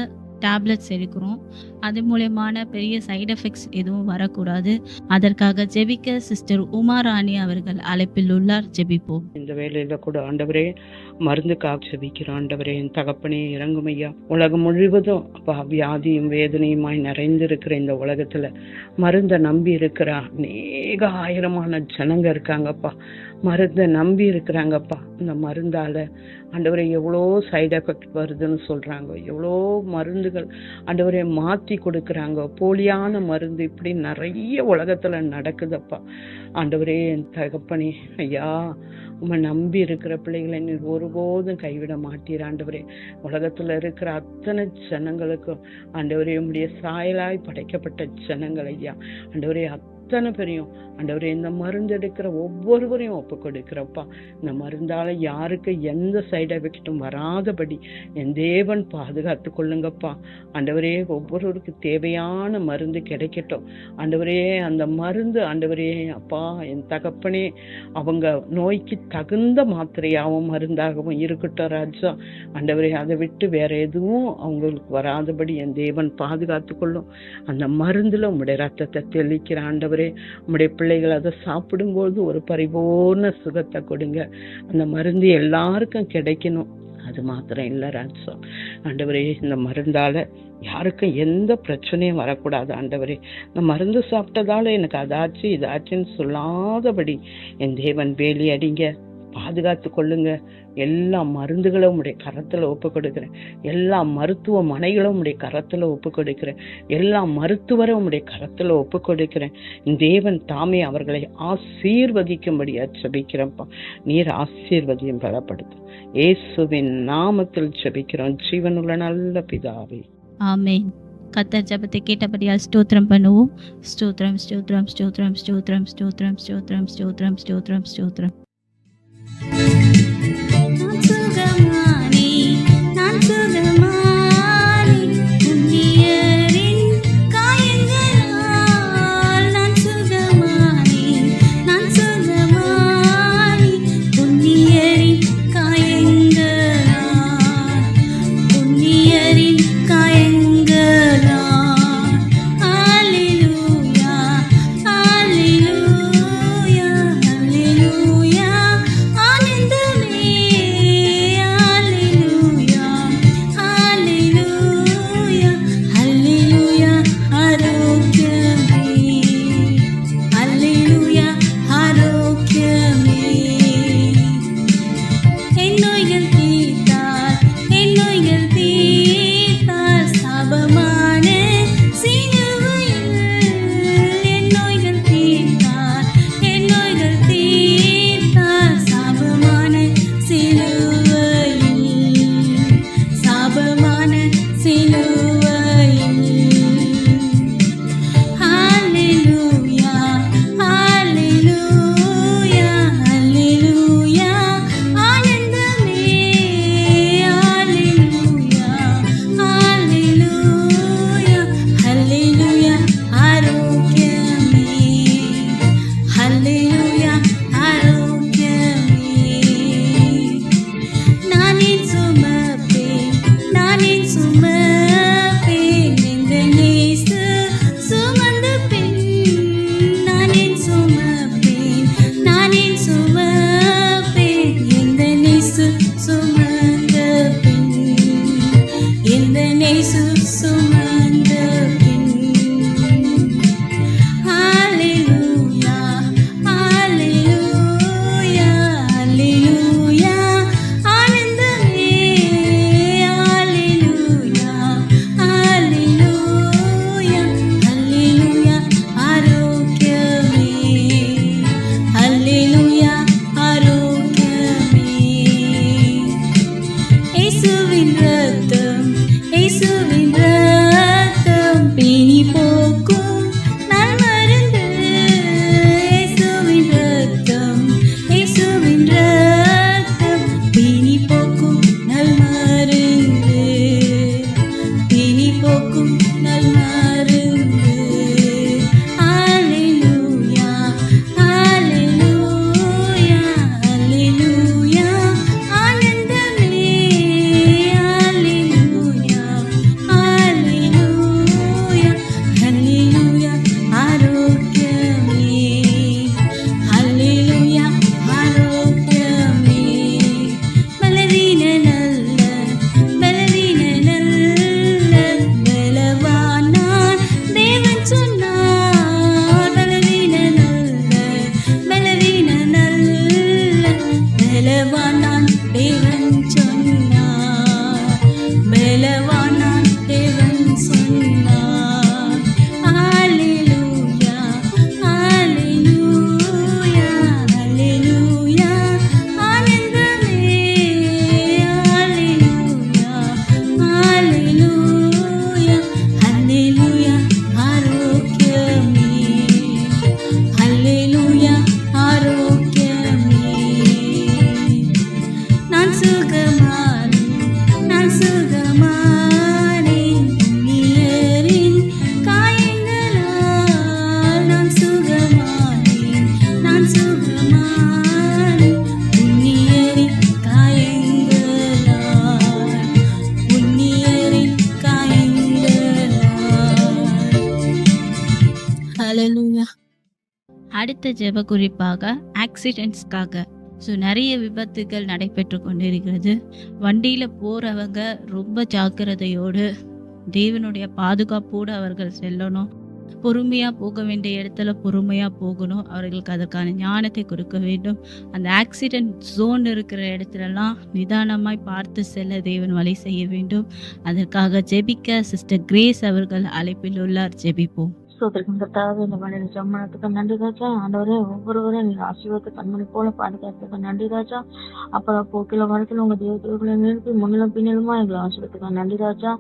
டேப்லெட்ஸ் எடுக்கிறோம். அது மூலயமான பெரிய சைடு எஃபெக்ட்ஸ் எதுவும் வரக்கூடாது. அதற்காக ஜெபிக்க சிஸ்டர் உமாராணி அவர்கள் அழைப்பில் உள்ளார். ஜெபிப்போம். இந்த வேலையில கூட ஆண்டவரே மருந்துக்காக ஜெபிக்கிறோம். ஆண்டவரே என் தகப்பனே இறங்கும் ஐயா. உலகம் முழுவதும் அப்பா வியாதியும் வேதனையுமாய் நிறைந்திருக்கிற இந்த உலகத்துல மருந்தை நம்பி இருக்கிற அநேக ஆயிரமான ஜனங்க இருக்காங்கப்பா. மருந்தை நம்பி இருக்கிறாங்கப்பா. இந்த மருந்தால ஆண்டவரே எவ்வளோ சைடு எஃபெக்ட் வருதுன்னு சொல்றாங்க. எவ்வளோ மருந்துகள் ஆண்டவரே மாத்தி கொடுக்குறாங்க. போலியான மருந்து இப்படி நிறைய உலகத்துல நடக்குதப்பா. ஆண்டவரே என் தகப்பனே ஐயா, உம்மை நம்பி இருக்கிற பிள்ளைகளை நீ ஒருபோதும் கைவிட மாட்டீர் ஆண்டவரே. உலகத்துல இருக்கிற அத்தனை ஜனங்களுக்கும் ஆண்டவரே உம்முடைய சாயலாய் படைக்கப்பட்ட ஜனங்கள் ஐயா ஆண்டவரே அத்தனை பேரையும் ஆண்டவரே இந்த மருந்து எடுக்கிற ஒவ்வொருவரையும் ஒப்பு கொடுக்கிறப்பா. இந்த மருந்தால யாருக்கு எந்த சைடு எஃபெக்டும் வராதபடி என் தேவன் பாதுகாத்து கொள்ளுங்கப்பா. ஆண்டவரே ஒவ்வொருவருக்கு தேவையான மருந்து கிடைக்கட்டும் ஆண்டவரே. அந்த மருந்து ஆண்டவரே அப்பா என் தகப்பனே அவங்க நோய்க்கு தகுந்த மாத்திரையாகவும் மருந்தாகவும் இருக்கட்டும் ராஜா. ஆண்டவரே அதை விட்டு வேற எதுவும் அவங்களுக்கு வராதபடி என் தேவன் பாதுகாத்து கொள்ளும். அந்த மருந்துல உம்முடைய ரத்தத்தை தெளிக்கிற ஆண்டவரே, உம்முடைய பிள்ளைகள் அதை சாப்பிடும்போது ஒரு பரிபூர்ண சுகத்தை கொடுங்க. அந்த மருந்து எல்லாருக்கும் கிடைக்கணும். அது மாத்திரம் இல்ல ராஜா ஆண்டவரே, இந்த மருந்தால யாருக்கும் எந்த பிரச்சனையும் வரக்கூடாது ஆண்டவரே. இந்த மருந்து சாப்பிட்டதால எனக்கு அதாச்சு இதாச்சுன்னு சொல்லாதபடி என் தேவன் வேலி அடிங்க, பாதுகாத்து கொள்ளுங்க. எல்லா மருந்துகளும் உடைய கரத்துல ஒப்பு கொடுக்கிறேன். எல்லா மருத்துவமனைகளும் உடைய கரத்துல ஒப்பு கொடுக்கிறேன். எல்லா மருத்துவரும் உடைய கரத்துல ஒப்பு கொடுக்கிறேன். தேவன் தாமே அவர்களை ஆசீர்வதிக்கும்படியா ஜெபிக்கிறேன்ப்பா. நீர் ஆசீர்வதியும் பலப்படுத்தும். இயேசுவின் நாமத்தில் ஜெபிக்கிறோம் ஜீவனுள்ள நல்ல பிதாவே, ஆமென். கர்த்தர் ஜெபத்தை கேட்டபடியால் ஸ்தோத்திரம் பண்ணுவோம். ஸ்தோத்திரம், ஸ்தோத்திரம், ஸ்தோத்திரம், ஸ்தோத்திரம், ஸ்தோத்திரம், ஸ்தோத்திரம், ஸ்தோத்திரம், ஸ்தோத்திரம், ஸ்தோத்திரம். நான் சுகமானே, நான் சுகமானே, புண்ணியரின் காயங்களால். நான் சுகமானே, நான் சுகமானே, புண்ணியரின் காயங்களால். புண்ணியரின் இயேசுவின் ரத்தம் பிணி போக்கும் நன்மருந்து. இயேசுவின் ரத்தம், இயேசுவின் ரத்தம் பிணி போக்கும் நல்மருந்து, பிணி போக்கும் நல்மருந்து. அல்லேலூயா, அல்லேலூயா, அல்லேலூயா, ஆனந்தமே. அல்லேலூயா, அல்லேலூயா, அல்லேலூயா, ஆரோக்கியமே. அல்லேலூயா, ஆரோக்கியமே. பலவீன நல்ல, பலவீன நல்ல, பலவானான் தேவன் சொன்னார். பலவீன நல்ல, பலவீன நல்ல, பலவானான் தேவன் சொன்னார். பலவானான் தேவன் சொன்னார். அல்லேலூயா, அல்லேலூயா, அல்லேலூயா, ஆனந்தமே. அல்லேலூயா, அல்லேலூயா, அல்லேலூயா, ஆரோக்கியமே. அல்லேலூயா, ஆரோக்கியமே. நான் சுகமானேன், நான் சுகமானேன், நீரின் காயங்களால். நான் சுகமானேன், நான் சுகமானேன், உன்னியரின் காயங்களால், உன்னியரின் காயங்களால். ஹல்லேலூயா. அடுத்த ஜெப குறிப்பாக ஆக்சிடென்ட்ஸ்க்காக. ஸோ நிறைய விபத்துகள் நடைபெற்று கொண்டிருக்கிறது. வண்டியில் போகிறவங்க ரொம்ப ஜாக்கிரதையோடு தேவனுடைய பாதுகாப்போடு அவர்கள் செல்லணும். பொறுமையாக போக வேண்டிய இடத்துல பொறுமையாக போகணும். அவர்களுக்கு அதற்கான ஞானத்தை கொடுக்க வேண்டும். அந்த ஆக்சிடென்ட் ஜோன் இருக்கிற இடத்துலலாம் நிதானமாய் பார்த்து செல்ல தேவன் வழி செய்ய வேண்டும். அதற்காக ஜெபிக்க சிஸ்டர் கிரேஸ் அவர்கள் அழைப்பில் உள்ளார். ஜெபிப்போம். ஸ்தோத்திரம் கர்த்தாவே, இந்த மனித சம்மனத்துக்கு நன்றி ராஜா. ஆண்டவரே, ஒவ்வொருவரையும் நீங்க ஆசீர்வாதத்தை கண்மணி போல பாதுகாத்துக்கு நன்றி ராஜா. அப்புறம் போக்கில வரத்துல உங்க தேவதூர்களை நிறுத்தி முன்னிலும் பின்னிலுமா எங்களை ஆசீர்வாதத்துக்கு நன்றி ராஜா.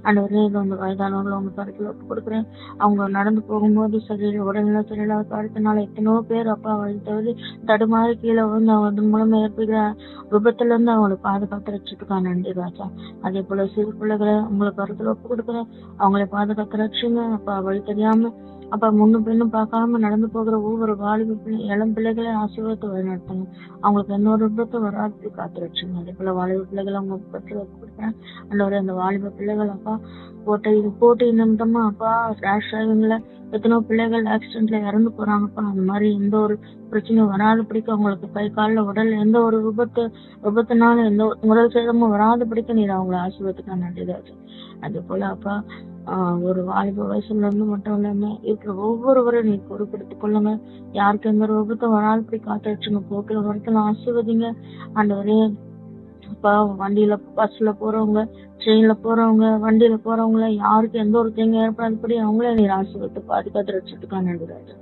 ஆண்டவரே, இது உங்க வயதானவர்களை உங்க கருத்துல ஒப்பு கொடுக்குறேன். அவங்க நடந்து போகும்போது சரி உடல்நல சரியில்லாத காரணத்தினால எத்தனையோ பேர் அப்பா வழி தவிர தடுமாறி கீழே வந்து அவங்க மூலமா ஏற்படுகிற விபத்துல இருந்து அவங்களை பாதுகாத்து ரட்சத்துக்கா நன்றி ராஜா. அதே போல சிறு பிள்ளைகளை உங்களுக்கு கருத்துல ஒப்பு கொடுக்குறேன். அவங்களை பாதுகாத்து ரட்சிங்க அப்பா. வழி தெரியாம அப்ப முன்னும் பின்னும் பார்க்காம நடந்து போகிற ஒவ்வொரு வாலிப இளம் பிள்ளைகளையும் ஆசீர்வாதத்தை வழிநடத்துங்க. அவங்களுக்கு இன்னொரு விபத்தை வராது காத்து ரட்சிங்க. அதே போல வாலிப பிள்ளைகளை அவங்க பற்றி கொடுக்குறேன். அந்த வாலிப பிள்ளைகள் அப்பா போட்டி நிமித்தமா அப்பா ரேஷ் டிரைவிங்ல எத்தனோ பிள்ளைகள் ஆக்சிடென்ட்ல இறந்து போறாங்கப்பா. அந்த மாதிரி எந்த ஒரு பிரச்சனையும் வராதபடிக்கு அவங்களுக்கு கை காலில் உடல் எந்த ஒரு விபத்துனால எந்த உடல் சேதமும் வராதபடிக்கு நீர் அவங்களை ஆசீர்வாதத்துக்கா நன்றி ராஜா. அதே போல அப்பா ஒரு வாலிப வயசுல இருந்து மட்டும் இல்லாம இருக்கிற ஒவ்வொருவரும் நீ பொறுப்படுத்திக் கொள்ளுங்க. யாருக்கு எந்த ஒரு விபத்தும் வராதபடி காத்து வச்சுங்க. போக்கில வரத்துல ஆசீர்வதிங்க ஆண்டவரே. அப்பா வண்டியில பஸ்ல போறவங்க, ட்ரெயின்ல போறவங்க, வண்டியில போறவங்கள யாருக்கு எந்த ஒரு தீங்கு ஏற்படாதபடி அவங்கள நீர் ஆசீர்வாதத்தை பாதுகாத்து ரட்சத்துக்கா நன்றி ராஜா.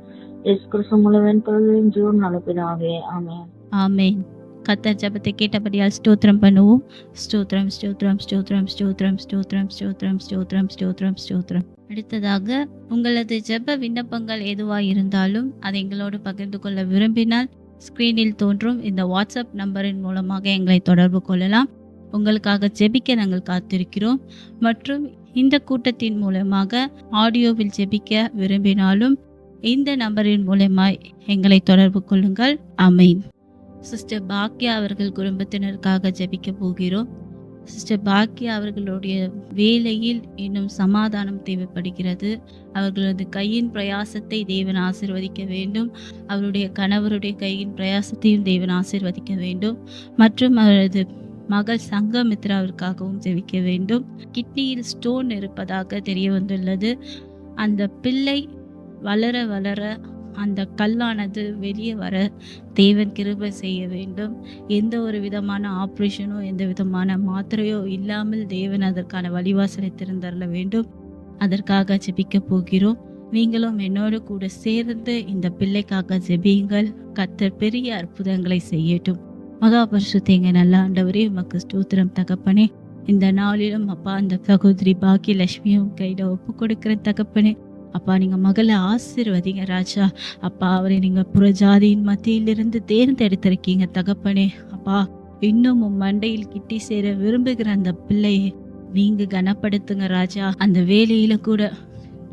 இயேசு கிறிஸ்து மூலம் தொழிலின் ஜீவன் நல்லபிதாவே. ஆமென். ஆமென். கர்த்தர் ஜெபத்தை கேட்டபடியால் ஸ்தோத்திரம் பண்ணுவோம். ஸ்தோத்திரம், ஸ்தோத்திரம், ஸ்தோத்திரம், ஸ்தோத்திரம், ஸ்தோத்திரம், ஸ்தோத்திரம், ஸ்தோத்திரம், ஸ்தோத்திரம், ஸ்தோத்திரம். அடுத்ததாக உங்களது ஜெப விண்ணப்பங்கள் எதுவாக இருந்தாலும் அதை எங்களோடு பகிர்ந்து கொள்ள விரும்பினால் ஸ்க்ரீனில் தோன்றும் இந்த வாட்ஸ்அப் நம்பரின் மூலமாக எங்களை தொடர்பு கொள்ளலாம். உங்களுக்காக ஜெபிக்க நாங்கள் காத்திருக்கிறோம். மற்றும் இந்த கூட்டத்தின் மூலமாக ஆடியோவில் ஜெபிக்க விரும்பினாலும் இந்த நம்பரின் மூலமாய் எங்களை தொடர்பு கொள்ளுங்கள். ஆமென். சிஸ்டர் பாக்யா அவர்கள் குடும்பத்தினருக்காக ஜெபிக்க போகிறோம். சிஸ்டர் பாக்யா அவர்களுடைய வேலையில் இன்னும் சமாதானம் தேவைப்படுகிறது. அவர்களது கையின் பிரயாசத்தை தேவன் ஆசீர்வதிக்க வேண்டும். அவருடைய கணவருடைய கையின் பிரயாசத்தையும் தேவன் ஆசீர்வதிக்க வேண்டும். மற்றும் அவரது மகள் சங்கமித்ராவிற்காகவும் ஜெபிக்க வேண்டும். கிட்னியில் ஸ்டோன் இருப்பதாக தெரிய வந்துள்ளது. அந்த பிள்ளை வளர வளர அந்த கல்லானது வெளியே வர தேவன் கிருபை செய்ய வேண்டும். எந்த ஒரு விதமான ஆப்ரேஷனோ எந்த விதமான மாத்திரையோ இல்லாமல் தேவன் அதற்கான வழிவாசலை திறந்தரல வேண்டும். அதற்காக ஜெபிக்க போகிறோம். நீங்களும் என்னோடு கூட சேர்ந்து இந்த பிள்ளைக்காக ஜெபியுங்கள். கர்த்தர் பெரிய அற்புதங்களை செய்யட்டும். மகா பரிசுத்த எங்க நல்ல ஆண்டவரே, உமக்கு ஸ்தோத்திரம் தகப்பனே. இந்த நாளிலும் அப்பா அந்த சகோதரி பாக்கியலட்சுமியும் கையில ஒப்பு கொடுக்கிற தகப்பனே, அப்பா நீங்க மகளை ஆசீர்வதிங்க ராஜா. அப்பா அவரை நீங்க புறஜாதியின் மத்தியிலிருந்து தேர்ந்தெடுத்திருக்கீங்க தகப்பனே. அப்பா இன்னும் உன் மண்டையில் கிட்டி சேர விரும்புகிற அந்த பிள்ளையை நீங்க கனப்படுத்துங்க ராஜா. அந்த வேலையில கூட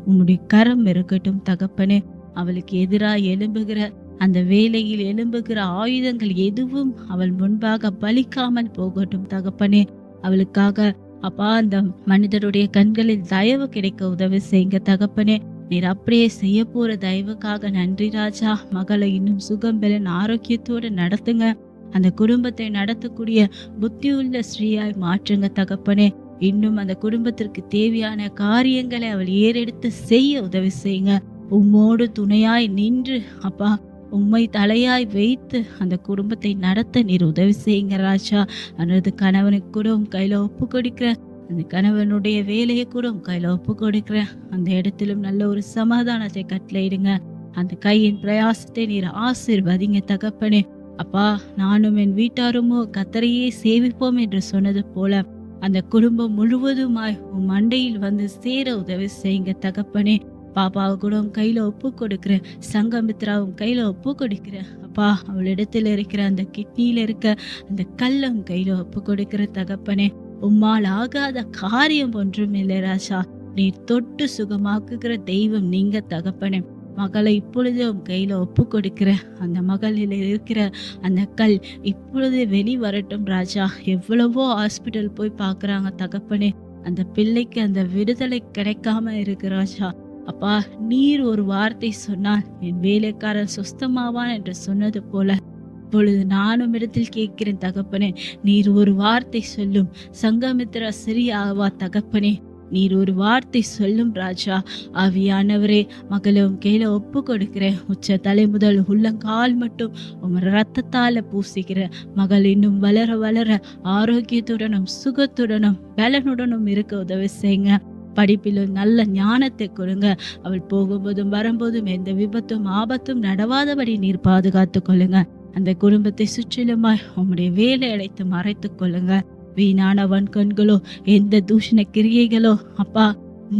உம்முடைய கரம் இருக்கட்டும் தகப்பனே. அவளுக்கு எதிராக எழும்புகிற அந்த வேலையில் எழும்புகிற ஆயுதங்கள் எதுவும் அவள் முன்பாக பலிக்காமல் போகட்டும் தகப்பனே. அவளுக்காக அப்பா அந்த மனிதருடைய கண்களில் தயவு கிடைக்க உதவி செய்யுங்க தகப்பனே. நீர் அப்படியே செய்ய போற தயவுக்காக நன்றி ராஜா. மகளை இன்னும் சுகம் பெலன் ஆரோக்கியத்தோடு நடத்துங்க. அந்த குடும்பத்தை நடத்தக்கூடிய புத்தியுள்ள ஸ்ரீயாய் மாற்றுங்க தகப்பனே. இன்னும் அந்த குடும்பத்திற்கு தேவையான காரியங்களை அவள் ஏறெடுத்து செய்ய உதவி செய்யுங்க. உம்மோடு துணையாய் நின்று அப்பா உம்மை தலையாய் வைத்து அந்த குடும்பத்தை நடத்த நீர் உதவி செய்யுங்க ராஜா. அனது கணவனுக்கு கூட உன் கையில ஒப்பு கொடுக்கிறேன். அந்த கணவனுடைய வேலையை கூட உன் கையில ஒப்பு கொடுக்கிறேன். அந்த இடத்திலும் நல்ல ஒரு சமாதானத்தை கட்டளையிடுங்க. அந்த கையின் பிரயாசத்தை நீர் ஆசீர்வதிங்க தகப்பனே. அப்பா நானும் என் வீட்டாருமோ கத்தரையே சேவிப்போம் என்று சொன்னது போல அந்த குடும்பம் முழுவதுமாய் உன் மண்டையில் வந்து சேர உதவி செய்யுங்க தகப்பனே. பாப்பாவை கூட உன் கையில ஒப்பு கொடுக்கிறேன். சங்கமித்ராவும் கையில ஒப்பு கொடுக்கிறேன். அப்பா அவளிடத்துல இருக்கிற அந்த கிட்னியில இருக்க அந்த கல்ல உன் கையில ஒப்பு கொடுக்கிற தகப்பனே. உம்மால் ஆகாத காரியம் ஒன்றும் இல்லை ராஜா. நீர் தொட்டு சுகமாக்குகிற தெய்வம் நீங்க தகப்பனே. மகளை இப்பொழுதே உன் கையில ஒப்பு கொடுக்கிற அந்த மகளில் இருக்கிற அந்த கல் இப்பொழுதே வெளி வரட்டும் ராஜா. எவ்வளவோ ஹாஸ்பிட்டல் போய் பாக்குறாங்க தகப்பனே. அந்த பிள்ளைக்கு அந்த விடுதலை கிடைக்காம இருக்கு ராஜா. அப்பா நீர் ஒரு வார்த்தை சொன்னால் என் வேலைக்காரன் சுஸ்தமாவான் என்று சொன்னது போல இப்பொழுது நானும் இடத்தில் கேட்கிறேன் தகப்பனே. நீர் ஒரு வார்த்தை சொல்லும். சங்கமித்ரா சரியாவா தகப்பனே. நீர் ஒரு வார்த்தை சொல்லும் ராஜா. ஆவியானவரே மகளை உன் கையில ஒப்பு கொடுக்கிறேன். உச்ச தலை முதல் உள்ளங்கால் மட்டும் உன் ரத்தத்தால பூசிக்கிற மகள் இன்னும் வளர வளர ஆரோக்கியத்துடனும் சுகத்துடனும் பலனுடனும் இருக்க உதவி செய்யுங்க. படிப்பிலும் நல்ல ஞானத்தை கொடுங்க. அவள் போகும்போதும் வரும்போதும் எந்த விபத்தும் ஆபத்தும் நடவாதபடி நீர் பாதுகாத்து கொள்ளுங்க. அந்த குடும்பத்தை சுற்றிலுமாய் உம்முடைய வேலை அழைத்து மறைத்து கொள்ளுங்க. வீணானவன் கண்களோ எந்த தூஷண கிரியைகளோ அப்பா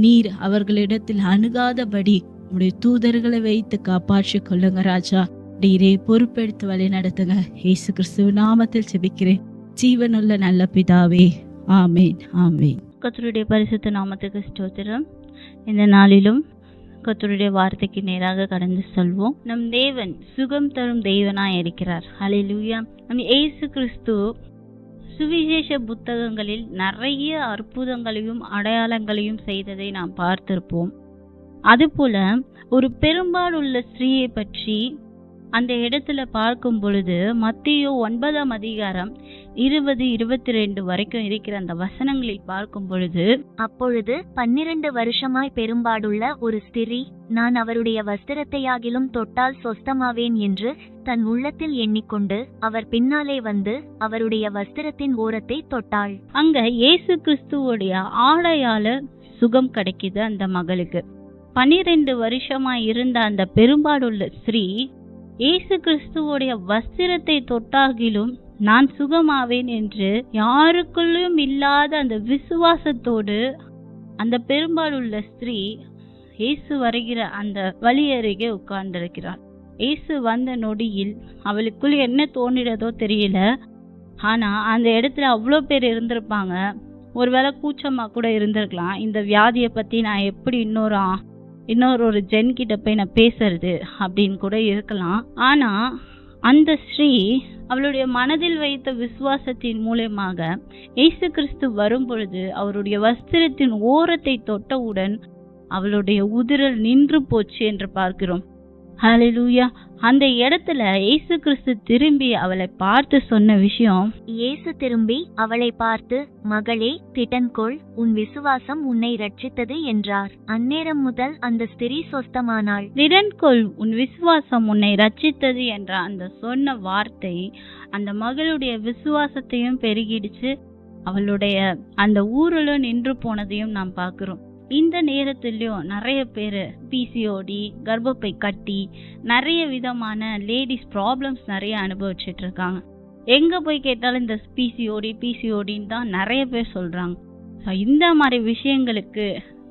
நீர் அவர்களிடத்தில் அணுகாதபடி உடைய தூதர்களை வைத்து காப்பாற்றி கொள்ளுங்க ராஜா. நீரே பொறுப்பெடுத்து வழி நடத்துங்க. இயேசு கிறிஸ்துவ நாமத்தில் ஜெபிக்கிறேன் ஜீவனுள்ள நல்ல பிதாவே, ஆமேன் ஆமேன். கர்த்தருடைய பரிசுத்த நாமத்துக்கு ஸ்தோத்திரம். இந்த நாளிலும் கர்த்தருடைய வார்த்தைக்கு நேராக கடந்து செல்வோம். நம் தேவன் சுகம் தரும் தேவனாய் இருக்கிறார். ஹல்லேலூயா. நம் இயேசு கிறிஸ்து சுவிசேஷ புத்தகங்களில் நிறைய அற்புதங்களையும் அடையாளங்களையும் செய்ததை நாம் பார்த்திருப்போம். அதுபோல ஒரு பெரும்பாலுள்ள ஸ்திரீயை பற்றி அந்த இடத்துல பார்க்கும் பொழுது மத்தேயு 9ஆம் அதிகாரம் 20-22 வரைக்கும் இருக்கிற அந்த வசனங்களில் பார்க்கும் பொழுது, அப்பொழுது 12 வருஷமாய் பெரும்பாடுள்ள ஒரு ஸ்திரீ, நான் அவருடைய வஸ்திரத்தையாகிலும் தொட்டால் சொஸ்தமாவேன் என்று தன் உள்ளத்தில் எண்ணிக்கொண்டு அவர் பின்னாலே வந்து அவருடைய வஸ்திரத்தின் ஓரத்தை தொட்டாள். அங்க இயேசு கிறிஸ்துவோடைய ஆடையால சுகம் கிடைக்குது அந்த மகளுக்கு. 12 வருஷமாய் இருந்த அந்த பெரும்பாடுள்ள ஸ்திரீ இயேசு கிறிஸ்துவோடைய வஸ்திரத்தை தொட்டாகிலும் நான் சுகமாவேன் என்று யாருக்குள்ளும் இல்லாத அந்த விசுவாசத்தோடு அந்த பெரும்பாலுள்ள ஸ்திரீ இயேசு வருகிற அந்த வழி அருகே உட்கார்ந்திருக்கிறாள். இயேசு வந்த நொடியில் அவளுக்குள் என்ன தோணிறதோ தெரியல. ஆனா அந்த இடத்துல அவ்வளோ பேர் இருந்திருப்பாங்க. ஒருவேளை கூச்சமா கூட இருந்திருக்கலாம். இந்த வியாதியை பத்தி நான் எப்படி இன்னொரு ஜென் கிட்ட போய் நான் பேசுறது அப்படின்னு கூட இருக்கலாம். ஆனா அந்த ஸ்ரீ அவளுடைய மனதில் வைத்த விசுவாசத்தின் மூலமாக இயேசு கிறிஸ்து வரும் பொழுது அவருடைய வஸ்திரத்தின் ஓரத்தை தொட்டவுடன் அவளுடைய உதிரல் நின்று போச்சு என்று பார்க்கிறோம். ஹல்லேலூயா. அந்த இடத்துல இயேசு கிறிஸ்து திரும்பி அவளை பார்த்து சொன்ன விஷயம், இயேசு திரும்பி அவளை பார்த்து, மகளே திடன்கொள், உன் விசுவாசம் உன்னை ரட்சித்தது என்றார். அந்நேரம் முதல் அந்த ஸ்திரீ சொஸ்தமானாள். திடன்கொள், உன் விசுவாசம் உன்னை ரட்சித்தது என்ற அந்த சொன்ன வார்த்தை அந்த மகளுடைய விசுவாசத்தையும் பெருகிடுச்சு. அவளுடைய அந்த ஊரில் நின்று போனதையும் நாம் பார்க்கிறோம். இந்த நேரத்திலையும் நிறைய பேர் பிசிஓடி, கர்ப்பப்பை கட்டி, நிறைய விதமான லேடிஸ் ப்ராப்ளம்ஸ் நிறைய அனுபவிச்சுட்டு இருக்காங்க. எங்க போய் கேட்டாலும் இந்த பிசிஓடின்னு தான் நிறைய பேர் சொல்றாங்க. So, இந்த மாதிரி விஷயங்களுக்கு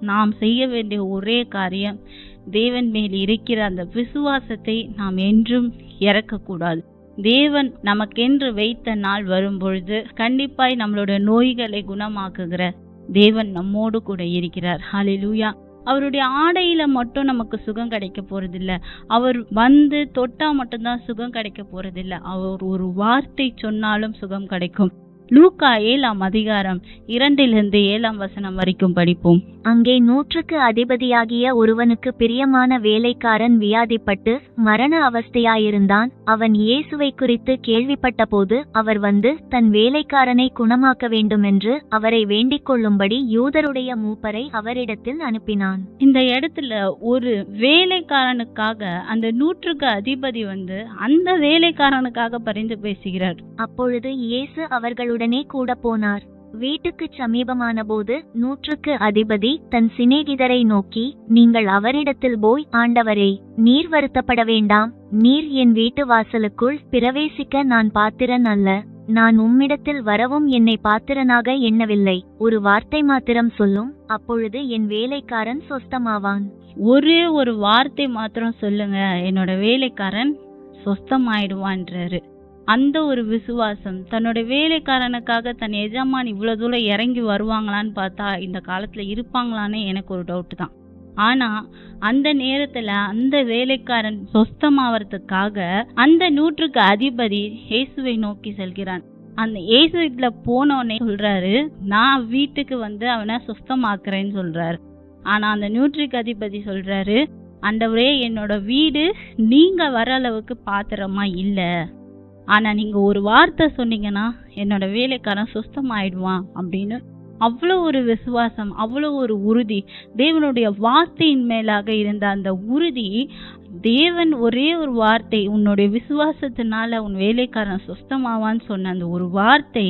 நாம் செய்ய வேண்டிய ஒரே காரியம், தேவன் மேல் இருக்கிற அந்த விசுவாசத்தை நாம் என்றும் இறக்கக்கூடாது. தேவன் நமக்கென்று வைத்த நாள் வரும் பொழுது கண்டிப்பாய் நம்மளோட நோய்களை குணமாக்குகிற தேவன் நம்மோடு கூட இருக்கிறார். ஹல்லேலூயா. அவருடைய ஆடையில மட்டும் நமக்கு சுகம் கிடைக்க போறதில்ல. அவர் வந்து தொட்டா மட்டும்தான் சுகம் கிடைக்க போறதில்ல. அவர் ஒரு வார்த்தை சொன்னாலும் சுகம் கிடைக்கும். லூக்கா 7ஆம் அதிகாரம் 2-7 வரைக்கும் படிப்போம். அங்கே 100க்கு அதிபதியாகிய ஒருவனுக்கு பிரியமான வேலைக்காரன் வியாதிப்பட்டு மரண அவஸ்தையாயிருந்தான். அவன் இயேசுவை குறித்து கேள்விப்பட்ட போது அவர் வந்து தன் வேலைக்காரனை குணமாக்க வேண்டுமென்று அவரை வேண்டிக் கொள்ளும்படி யூதருடைய மூப்பரை அவரிடத்தில் அனுப்பினான். இந்த இடத்துல ஒரு வேலைக்காரனுக்காக அந்த 100க்கு அதிபதி வந்து அந்த வேலைக்காரனுக்காக பரிந்து பேசுகிறார். அப்பொழுது இயேசு அவர்களுடனே கூட போனார். வீட்டுக்கு சமீபமான போது 100க்கு அதிபதி தன் சிநேகிதரை நோக்கி, நீங்கள் அவரிடத்தில் போய், ஆண்டவரே, நீர் வருத்தப்பட வேண்டாம். நீர் என் வீட்டு வாசலுக்குள் பிரவேசிக்க நான் பாத்திரன் அல்ல. நான் உம்மிடத்தில் வரவும் என்னை பாத்திரனாக எண்ணவில்லை. ஒரு வார்த்தை மாத்திரம் சொல்லும், அப்பொழுது என் வேலைக்காரன் சொஸ்தமாவான். ஒரே ஒரு வார்த்தை மாத்திரம் சொல்லுங்க, என்னோட வேலைக்காரன் சொஸ்தமாயிடுவான்றாரு. அந்த ஒரு விசுவாசம், தன்னோட வேலைக்காரனுக்காக தன் எஜமான் இவ்வளவு தூரம் இறங்கி வருவாங்களான்னு பார்த்தா இந்த காலத்துல இருப்பாங்களான்னு எனக்கு ஒரு டவுட் தான். ஆனா அந்த நேரத்துல அந்த வேலைக்காரன் சொஸ்தமாவறதுக்காக அந்த 100க்கு அதிபதி இயேசுவை நோக்கி செல்கிறான். அந்த இயேசு வீட்டுல போனோடனே சொல்றாரு, நான் வீட்டுக்கு வந்து அவனை சொஸ்தமாக்குறேன்னு சொல்றாரு. ஆனா அந்த 100க்கு அதிபதி சொல்றாரு, ஆண்டவரே, என்னோட வீடு நீங்க வர அளவுக்கு பாத்திரமா இல்ல. ஆனா நீங்க ஒரு வார்த்தை சொன்னீங்கன்னா என்னோட வேலைக்காரன் சுத்தமாயிடுவான் அப்படின்னு. அவ்வளோ ஒரு விசுவாசம், அவ்வளோ ஒரு உறுதி, தேவனுடைய வார்த்தையின் மேலாக இருந்த அந்த உறுதி. தேவன் ஒரே ஒரு வார்த்தை, உன்னுடைய விசுவாசத்தினால உன் வேலைக்காரன் சுத்தமாவான்னு சொன்ன அந்த ஒரு வார்த்தை.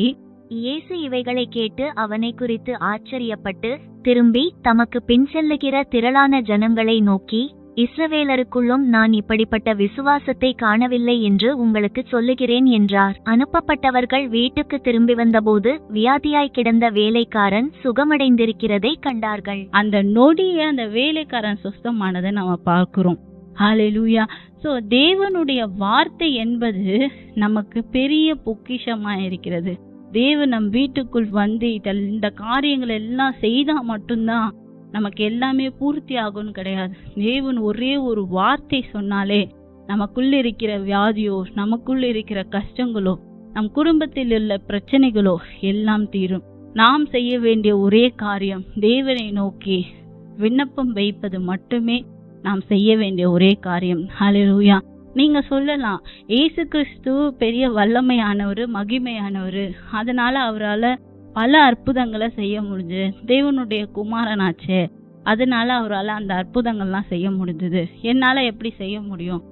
இயேசு இவைகளை கேட்டு அவனை குறித்து ஆச்சரியப்பட்டு திரும்பி தமக்கு பின் செல்லுகிற திரளான ஜனங்களை நோக்கி, இஸ்ரவேலருக்குள்ளும் நான் இப்படிப்பட்ட விசுவாசத்தை காணவில்லை என்று உங்களுக்கு சொல்லுகிறேன் என்றார். அனுப்பப்பட்டவர்கள் வீட்டுக்கு திரும்பி வந்தபோது வியாதியாய் கிடந்த வேலைக்காரன் சுகமடைந்திருக்கிறதை கண்டார்கள். அந்த நொடிய அந்த வேலைக்காரன் சுத்தமானதை நம்ம பார்க்கிறோம். ஹல்லேலூயா. சோ தேவனுடைய வார்த்தை என்பது நமக்கு பெரிய பொக்கிஷமா இருக்கிறது. தேவன் நம் வீட்டுக்குள் வந்து இந்த காரியங்கள் எல்லாம் செய்தா மட்டும்தான் நமக்கு எல்லாமே பூர்த்தி ஆகும்னு கிடையாது. தேவன் ஒரே ஒரு வார்த்தை சொன்னாலே நமக்குள்ள இருக்கிற வியாதியோ, நமக்குள்ள இருக்கிற கஷ்டங்களோ, நம் குடும்பத்தில் உள்ள பிரச்சனைகளோ எல்லாம் தீரும். நாம் செய்ய வேண்டிய ஒரே காரியம் தேவனை நோக்கி விண்ணப்பம் வைப்பது மட்டுமே நாம் செய்ய வேண்டிய ஒரே காரியம். ஹல்லேலூயா. நீங்க சொல்லலாம், இயேசு கிறிஸ்து பெரிய வல்லமையானவர், மகிமையானவர், அதனால அவரால் பல அற்புதங்களை செய்ய முடிஞ்சு, தேவனுடைய குமாரனாச்சே, அதனால அவரால் அந்த அற்புதங்கள்லாம் செய்ய முடிஞ்சது, என்னால எப்படி செய்ய முடியும்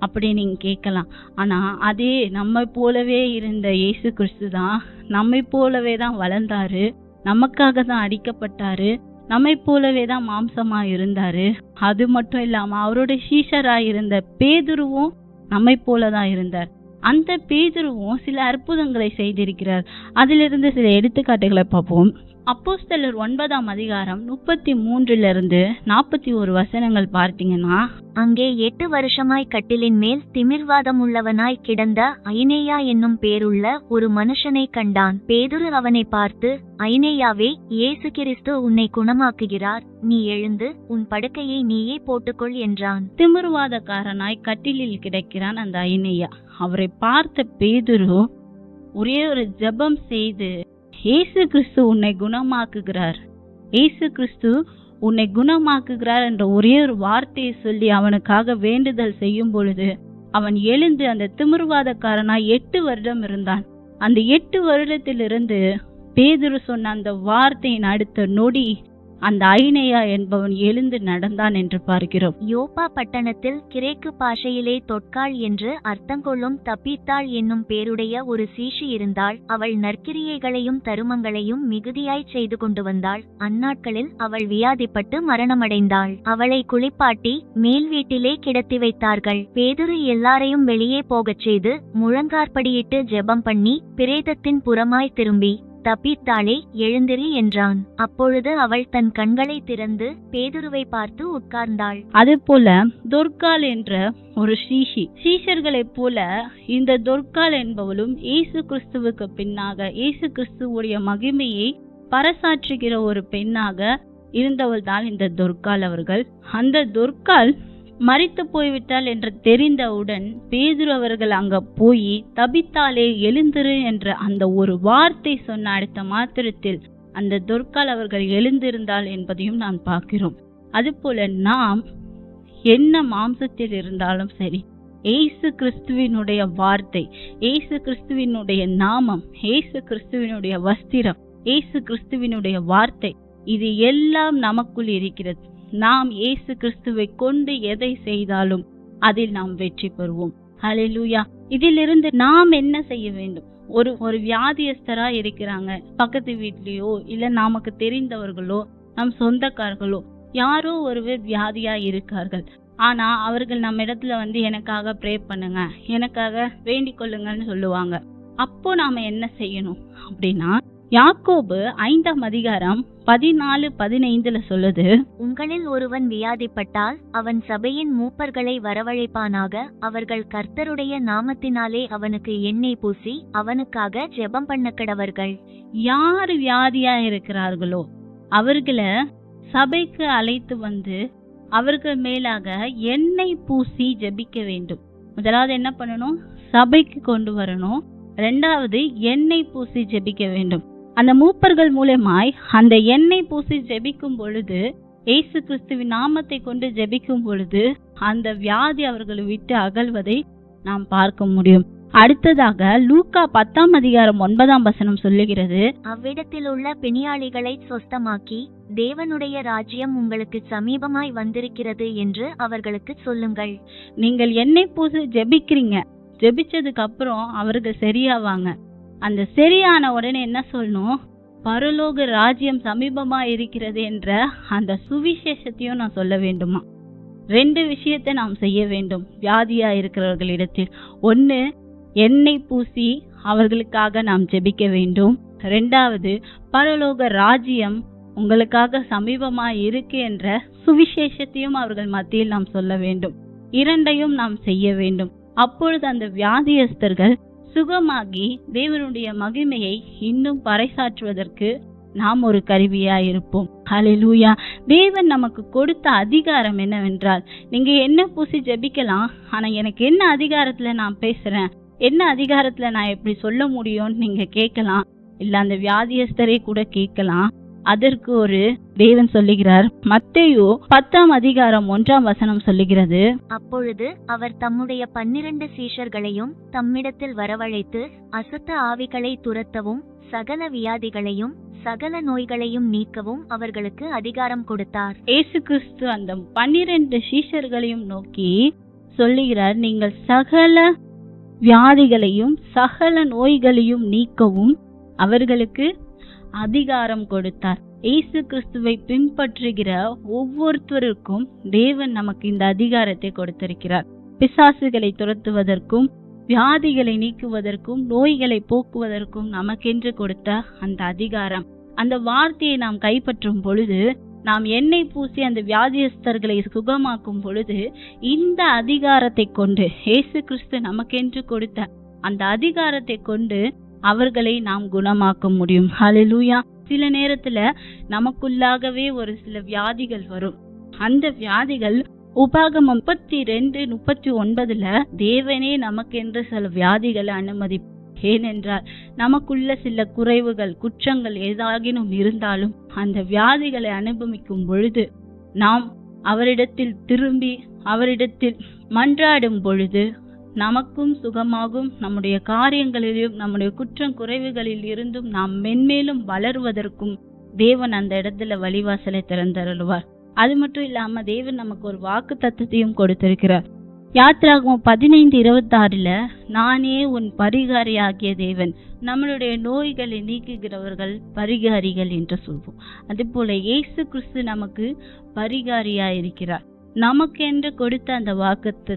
அப்படி நீங்க கேட்கலாம். ஆனா அதே நம்மை போலவே இருந்த இயேசு கிறிஸ்து தான் நம்மை போலவே தான் வளர்ந்தாரு, நமக்காக தான் அடிக்கப்பட்டாரு, நம்மை போலவே தான் மாம்சமா இருந்தாரு. அது மட்டும் இல்லாம அவருடைய சீஷராய் இருந்த பேதுருவும் நம்மை போலதான் இருந்தார். அந்த பேதுருவும் சில அற்புதங்களை செய்திருக்கிறார். அதிலிருந்து சில எடுத்துக்காட்டுகளை பார்ப்போம். அப்போஸ்தலர் 9ஆம் அதிகாரம் 33-41 பார்த்தீங்கன்னா, அங்கே 8 வருஷமாய் கட்டிலின் மேல் திமிர்வாதம் உள்ளவனாய் கிடந்த ஐனேயா என்னும் பேருள்ள ஒரு மனுஷனை கண்டான். பேதுரு அவனை பார்த்து, ஐனேயாவே, இயேசு கிறிஸ்து உன்னை குணமாக்குகிறார், நீ எழுந்து உன் படுக்கையை நீயே போட்டுக்கொள் என்றான். திமிர்வாதக்காரனாய் கட்டிலில் கிடக்கிறான் அந்த ஐனேயா. அவரை பார்த்த பேதுரு ஒரே ஒரு ஜெபம் செய்து, இயேசு கிறிஸ்து உன்னை குணமாக்குகிறார், இயேசு கிறிஸ்து உன்னை குணமாக்குகிறார் என்ற ஒரே ஒரு வார்த்தையை சொல்லி அவனுக்காக வேண்டுதல் செய்யும் பொழுது அவன் எழுந்து அந்த திமிர்வாதக்காரனாய் 8 வருடம் இருந்தான். அந்த 8 வருடத்திலிருந்து பேதுரு சொன்ன அந்த வார்த்தையின் அடுத்த நொடி அந்த ஐனேயா என்பவன் எழுந்து நடந்தான் என்று பார்க்கிறோம். யோப்பா பட்டணத்தில் கிரேக்கு பாஷையிலே தொட்காள் என்று அர்த்தங்கொள்ளும் தப்பீத்தாள் என்னும் பேருடைய ஒரு சீஷி இருந்தாள். அவள் நற்கிரியைகளையும் தருமங்களையும் மிகுதியாய் செய்து கொண்டு வந்தாள். அந்நாட்களில் அவள் வியாதிப்பட்டு மரணமடைந்தாள். அவளை குளிப்பாட்டி மேல் வீட்டிலே கிடத்தி வைத்தார்கள். பேதுரு எல்லாரையும் வெளியே போகச் செய்து முழங்கார்படியிட்டு ஜெபம் பண்ணி பிரேதத்தின் புறமாய் திரும்பி, தப்பீத்தாளே, எழுந்திரி என்றான். அப்பொழுது அவள் தன் கண்களை திறந்து பேதுருவை பார்த்து உட்கார்ந்தாள். அதுபோல தொர்க்காள் என்ற ஒரு சீஷர்களைப் போல இந்த தொர்க்காள் என்பவளும் இயேசு கிறிஸ்துவுக்கு பின்னாக இயேசு கிறிஸ்துவுடைய மகிமையை பறைசாற்றுகிற ஒரு பெண்ணாக இருந்தவள் தான் இந்த தொர்க்காள் அவர்கள். அந்த தொர்க்காள் மரித்து போய்விட்டாள் என்று தெரிந்தவுடன் பேதுரு அவர்கள் அங்க போய் தபித்தாலே எழுந்திரு என்ற அந்த ஒரு வார்த்தை சொன்ன அடுத்த மாத்திரத்தில் அந்த தொர்க்காள் அவர்கள் எழுந்திருந்தாள் என்பதையும் நாம் பார்க்கிறோம். அதுபோல நாம் என்ன மாம்சத்தில் இருந்தாலும் சரி, இயேசு கிறிஸ்துவினுடைய வார்த்தை, இயேசு கிறிஸ்துவினுடைய நாமம், இயேசு கிறிஸ்துவினுடைய வஸ்திரம், இயேசு கிறிஸ்துவினுடைய வார்த்தை, இது எல்லாம் நமக்குள் இருக்கிறது. நாம் இயேசு கிறிஸ்துவை கொண்டு எதை செய்தாலும் அதில் நாம் வெற்றி பெறுவோம். ஹல்லேலூயா. இதிலிருந்து நாம் என்ன செய்ய வேண்டும்? ஒரு வியாதியஸ்தரா இருக்கிறாங்க, பக்கத்து வீட்லயோ இல்ல நமக்கு தெரிந்தவர்களோ நம் சொந்தக்காரர்களோ யாரோ ஒருவர் வியாதியா இருக்கார்கள். ஆனா அவர்கள் நம்ம இடத்துல எனக்காக ப்ரே பண்ணுங்க, எனக்காக வேண்டிக் கொள்ளுங்கன்னு சொல்லுவாங்க. அப்போ நாம என்ன செய்யணும் அப்படின்னா, யாக்கோபு 5ஆம் அதிகாரம் 14-15 சொல்லுது, உங்களில் ஒருவன் வியாதிப்பட்டால் அவன் சபையின் மூப்பர்களை வரவழைப்பானாக. அவர்கள் கர்த்தருடைய நாமத்தினாலே அவனுக்கு எண்ணெய் பூசி அவனுக்காக ஜெபம் பண்ண கடவர்கள். யாரு வியாதியா இருக்கிறார்களோ அவர்களை சபைக்கு அழைத்து அவர்கள் மேலாக எண்ணெய் பூசி ஜெபிக்க வேண்டும். முதலாவது என்ன பண்ணணும்? சபைக்கு கொண்டு வரணும். 2வது எண்ணெய் பூசி ஜெபிக்க வேண்டும். அந்த மூப்பர்கள் மூலமாய் அந்த எண்ணெய் பூசி ஜெபிக்கும் பொழுது, இயேசு கிறிஸ்துவின் நாமத்தை கொண்டு ஜெபிக்கும் பொழுது அந்த வியாதி அவர்களை விட்டு அகல்வதை நாம் பார்க்க முடியும். அடுத்ததாக லூக்கா 10ஆம் அதிகாரம் 9 சொல்லுகிறது, அவ்விடத்தில் உள்ள பிணியாளிகளை சொஸ்தமாக்கி தேவனுடைய ராஜ்யம் உங்களுக்கு சமீபமாய் வந்திருக்கிறது என்று அவர்களுக்கு சொல்லுங்கள். நீங்கள் எண்ணெய் பூசி ஜெபிக்கிறீங்க, ஜெபிச்சதுக்கு அப்புறம் அவர்கள் சரியாவாங்க. அந்த சரியான உடனே என்ன சொல்லணும்? பரலோக ராஜ்யம் சமீபமா இருக்கிறது என்ற அந்த சுவிசேஷத்தையும் நான் சொல்ல வேண்டுமா? 2 விஷயத்தை நாம் செய்ய வேண்டும் வியாதியா இருக்கிறவர்களிடத்தில். 1, எண்ணெய் பூசி அவர்களுக்காக நாம் ஜெபிக்க வேண்டும். 2வது, பரலோக ராஜ்யம் உங்களுக்காக சமீபமா இருக்கு என்ற சுவிசேஷத்தையும் அவர்கள் மத்தியில் நாம் சொல்ல வேண்டும். 2ஐயும் நாம் செய்ய வேண்டும். அப்பொழுது அந்த வியாதியஸ்தர்கள் சுகமாகி தேவனுடைய மகிமையை இன்னும் பறைசாற்றுவதற்கு நாம் ஒரு கருவியாய் இருப்போம். ஹல்லேலூயா. தேவன் நமக்கு கொடுத்த அதிகாரம் என்னவென்றால், நீங்க என்ன பூசி ஜெபிக்கலாம், ஆனா எனக்கு என்ன அதிகாரத்துல நான் பேசுறேன், என்ன அதிகாரத்துல நான் எப்படி சொல்ல முடியும்னு நீங்க கேட்கலாம். இல்ல அந்த வியாதியஸ்தரை கூட கேட்கலாம். அதற்கு ஒரு தேவன் சொல்லுகிறார். மத்தேயு 10ஆம் அதிகாரம் 1 சொல்லுகிறது, அப்பொழுது அவர் தம்முடைய 12 சீஷர்களையும் தம்மிடத்தில் வரவழைத்து அசுத்த ஆவிகளை துரத்தவும் சகல வியாதிகளையும் சகல நோய்களையும் நீக்கவும் அவர்களுக்கு அதிகாரம் கொடுத்தார். இயேசு கிறிஸ்து அந்த 12 சீஷர்களையும் நோக்கி சொல்லுகிறார், நீங்கள் சகல வியாதிகளையும் சகல நோய்களையும் நீக்கவும் அவர்களுக்கு அதிகாரம் கொடுத்தார். இயேசு கிறிஸ்துவை பின்பற்றுகிற ஒவ்வொருத்தருக்கும் தேவன் நமக்கு இந்த அதிகாரத்தை கொடுத்திருக்கிறார். பிசாசுகளை துரத்துவதற்கும் வியாதிகளை நீக்குவதற்கும் நோய்களை போக்குவதற்கும் நமக்கென்று கொடுத்த அந்த அதிகாரம், அந்த வார்த்தையை நாம் கைப்பற்றும் பொழுது, நாம் எண்ணெய் பூசி அந்த வியாதியஸ்தர்களை சுகமாக்கும் பொழுது, இந்த அதிகாரத்தை கொண்டு இயேசு கிறிஸ்து நமக்கென்று கொடுத்த அந்த அதிகாரத்தை கொண்டு அவர்களை நாம் குணமாக்க முடியும். ஹல்லேலூயா. சில நேரத்துல நமக்குள்ளாகவே ஒரு சில வியாதிகள் வரும். அந்த வியாதிகள் உபாகமம் 32:39 தேவனே நமக்கென்று சில வியாதிகளை அனுமதி. ஏனென்றால் நமக்குள்ள சில குறைவுகள் குற்றங்கள் ஏதாகினும் இருந்தாலும் அந்த வியாதிகளை அனுபவிக்கும் பொழுது நாம் அவரிடத்தில் திரும்பி அவரிடத்தில் மன்றாடும் பொழுது நமக்கும் சுகமாகும். நம்முடைய காரியங்களிலும் நம்முடைய குற்றம் குறைவுகளில் இருந்தும் நாம் மென்மேலும் வளருவதற்கும் தேவன் அந்த இடத்துல வழிவாசலை திறந்தருள்வார். அது மட்டும் இல்லாம தேவன் நமக்கு ஒரு வாக்கு தத்தத்தையும் கொடுத்திருக்கிறார். யாத்திராகமம் 15:26 நானே உன் பரிகாரியாகிய தேவன், நம்மளுடைய நோய்களை நீக்குகிறவர்கள் பரிகாரிகள் என்று சொல்வோம். அதே போல இயேசு கிறிஸ்து நமக்கு பரிகாரியாயிருக்கிறார். நமக்கு என்று கொடுத்த அந்த வாக்கு,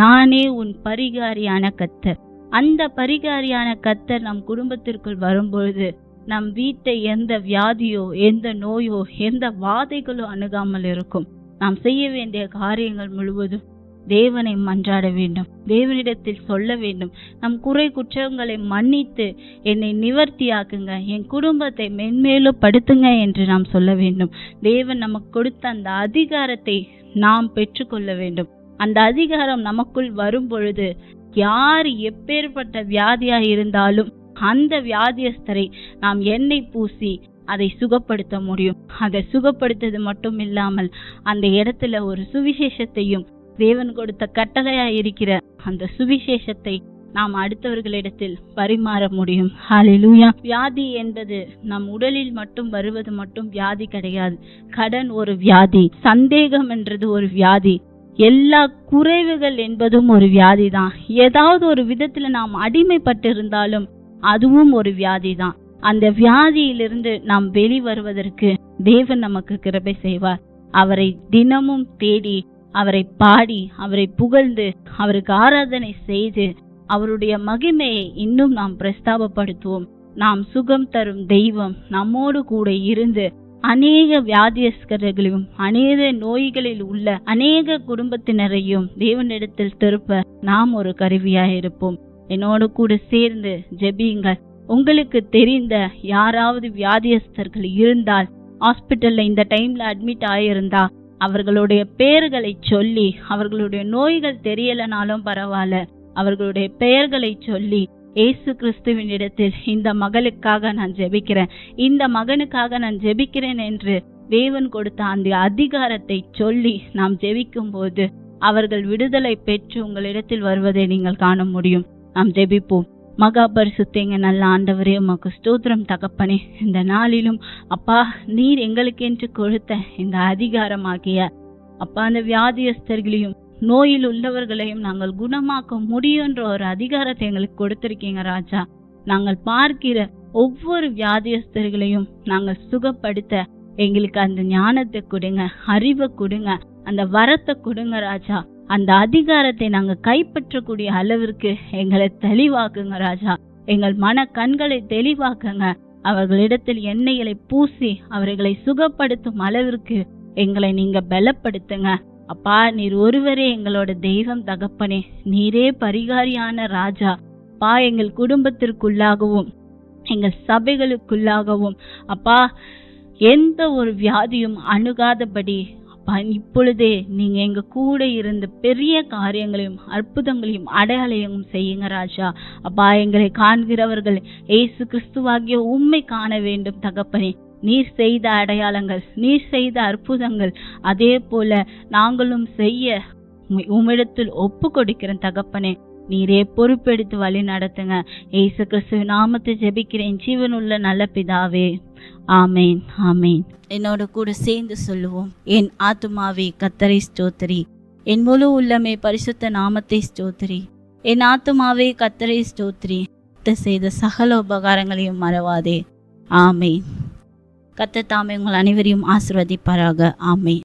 நானே உன் பரிகாரியான கர்த்தர். அந்த பரிகாரியான கர்த்தர் நம் குடும்பத்திற்குள் வரும்பொழுது நம் வீட்டை எந்த வியாதியோ, எந்த நோயோ, எந்த வாதைகளோ அணுகாமல் இருக்கும். நாம் செய்ய வேண்டிய காரியங்கள் முழுவதும் தேவனை மன்றாட வேண்டும், தேவனிடத்தில் சொல்ல வேண்டும். நம் குறை குற்றங்களை மன்னித்து என்னை நிவர்த்தியாக்குங்க, என் குடும்பத்தை மென்மேலும் படுத்துங்க என்று நாம் சொல்ல வேண்டும். தேவன் நமக்கு கொடுத்த அந்த அதிகாரத்தை நாம் பெற்றுக்கொள்ள வேண்டும். அந்த அதிகாரம் நமக்குள் வரும் பொழுது யார் எப்பேற்பட்ட வியாதியாக இருந்தாலும் அந்த வியாதியஸ்தரை நாம் எண்ணெய் பூசி அதை சுகப்படுத்த முடியும். அதை சுகப்படுத்தது மட்டும் இல்லாமல் அந்த இடத்துல ஒரு சுவிசேஷத்தையும், தேவன் கொடுத்த கட்டளையா இருக்கிற அந்த சுவிசேஷத்தை நாம் அடுத்தவர்களிடத்தில் பரிமாற முடியும். ஹல்லேலூயா. வியாதி என்பது நம் உடலில் மட்டும் வருவது மட்டும் வியாதி கிடையாது. கடன் ஒரு வியாதி, சந்தேகம் என்றது ஒரு வியாதி, எல்லா குறைவுகள் என்பதும் ஒரு வியாதி தான். ஏதாவது ஒரு விதத்துல நாம் அடிமைப்பட்டு இருந்தாலும் அதுவும் ஒரு வியாதி தான். அந்த வியாதியிலிருந்து நாம் வெளிவருவதற்கு தேவன் நமக்கு கிருபை செய்வார். அவரை தினமும் தேடி, அவரை பாடி, அவரை புகழ்ந்து, அவருக்கு ஆராதனை செய்து அவருடைய மகிமையை இன்னும் நாம் பிரஸ்தாபப்படுத்துவோம். நாம் சுகம் தரும் தெய்வம் நம்மோடு கூட இருந்து அநேக வியாதியஸ்கர்களையும் அநேக நோய்களில் உள்ள அநேக குடும்பத்தினரையும் தேவனிடத்தில் திருப்ப நாம் ஒரு கருவியாக இருப்போம். என்னோடு கூட சேர்ந்து ஜெபியுங்கள். உங்களுக்கு தெரிந்த யாராவது வியாதியஸ்தர்கள் இருந்தால், ஹாஸ்பிட்டல்ல இந்த டைம்ல அட்மிட் ஆயிருந்தா அவர்களுடைய பெயர்களை சொல்லி, அவர்களுடைய நோய்கள் தெரியலனாலும் பரவாயில்ல, அவர்களுடைய பெயர்களை சொல்லி, இயேசு கிறிஸ்துவின் இடத்தில் இந்த மகளுக்காக நான் ஜெபிக்கிறேன், இந்த மகனுக்காக நான் ஜெபிக்கிறேன் என்று தேவன் கொடுத்த அந்த அதிகாரத்தை சொல்லி நாம் ஜெபிக்கும் போது அவர்கள் விடுதலை பெற்று உங்களிடத்தில் வருவதை நீங்கள் காண முடியும். நாம் ஜெபிப்போம். மகா பரிசுத்தங்க நல்ல ஆண்டவரே, உமக்கு ஸ்தோத்திரம் தகப்பனே. இந்த நாளிலும் அப்பா, நீர் எங்களுக்கென்று கொடுத்த இந்த அதிகாரமாகிய அப்பா, அந்த வியாதியஸ்தர்களையும் நோயில் உள்ளவர்களையும் நாங்கள் குணமாக்க முடியுன்ற ஒரு அதிகாரத்தை எங்களுக்கு கொடுத்திருக்கீங்க ராஜா. நாங்கள் பார்க்கிற ஒவ்வொரு வியாதியஸ்தர்களையும் நாங்கள் சுகப்படுத்த எங்களுக்கு அந்த ஞானத்தை கொடுங்க, அறிவை கொடுங்க, அந்த வரத்தை கொடுங்க ராஜா. அந்த அதிகாரத்தை நாங்க கைப்பற்றக்கூடிய அளவிற்கு எங்களை தெளிவாக்குங்க ராஜா. எங்கள் மன கண்களை தெளிவாக்குங்க. அவர்களிடத்தில் எண்ணெய்களை பூசி அவர்களை சுகப்படுத்தும் அளவிற்கு எங்களை நீங்க பலப்படுத்துங்க அப்பா. நீர் ஒருவரே எங்களோட தெய்வம் தகப்பனே. நீரே பரிகாரியான ராஜா அப்பா. எங்கள் குடும்பத்திற்குள்ளாகவும் எங்கள் சபைகளுக்குள்ளாகவும் அப்பா எந்த ஒரு வியாதியும் அணுகாதபடி இப்பொழுதே நீங்க எங்க கூட இருந்து பெரிய காரியங்களையும் அற்புதங்களையும் அடையாளம் செய்யுங்க ராஜா. அப்பா, எங்களை காண்கிறவர்கள் இயேசு கிறிஸ்துவாகிய உம்மை காண வேண்டும் தகப்பனே. நீர் செய்த அடையாளங்கள், நீர் செய்த அற்புதங்கள் அதே போல நாங்களும் செய்ய உம்மிடத்தில் ஒப்பு கொடுக்கிறேன் தகப்பனே. நீரே பொறுப்பெடுத்து வழி நடத்துங்க. இயேசு கிறிஸ்து நாமத்தை ஜெபிக்கிறேன் ஜீவனுள்ள நல்ல பிதாவே, ஆமேன் ஆமேன். என்னோட கூட சேர்ந்து சொல்லுவோம். என் ஆத்துமாவே கர்த்தரை ஸ்தோத்திரி, என் முழு உள்ளமே பரிசுத்த நாமத்தை ஸ்தோத்திரி. என் ஆத்துமாவே கர்த்தரை ஸ்தோத்திரி, செய்த சகல உபகாரங்களையும் மறவாதே. ஆமேன். கர்த்தர் தாமே உங்கள் அனைவரையும் ஆசீர்வதிப்பாராக. ஆமேன்.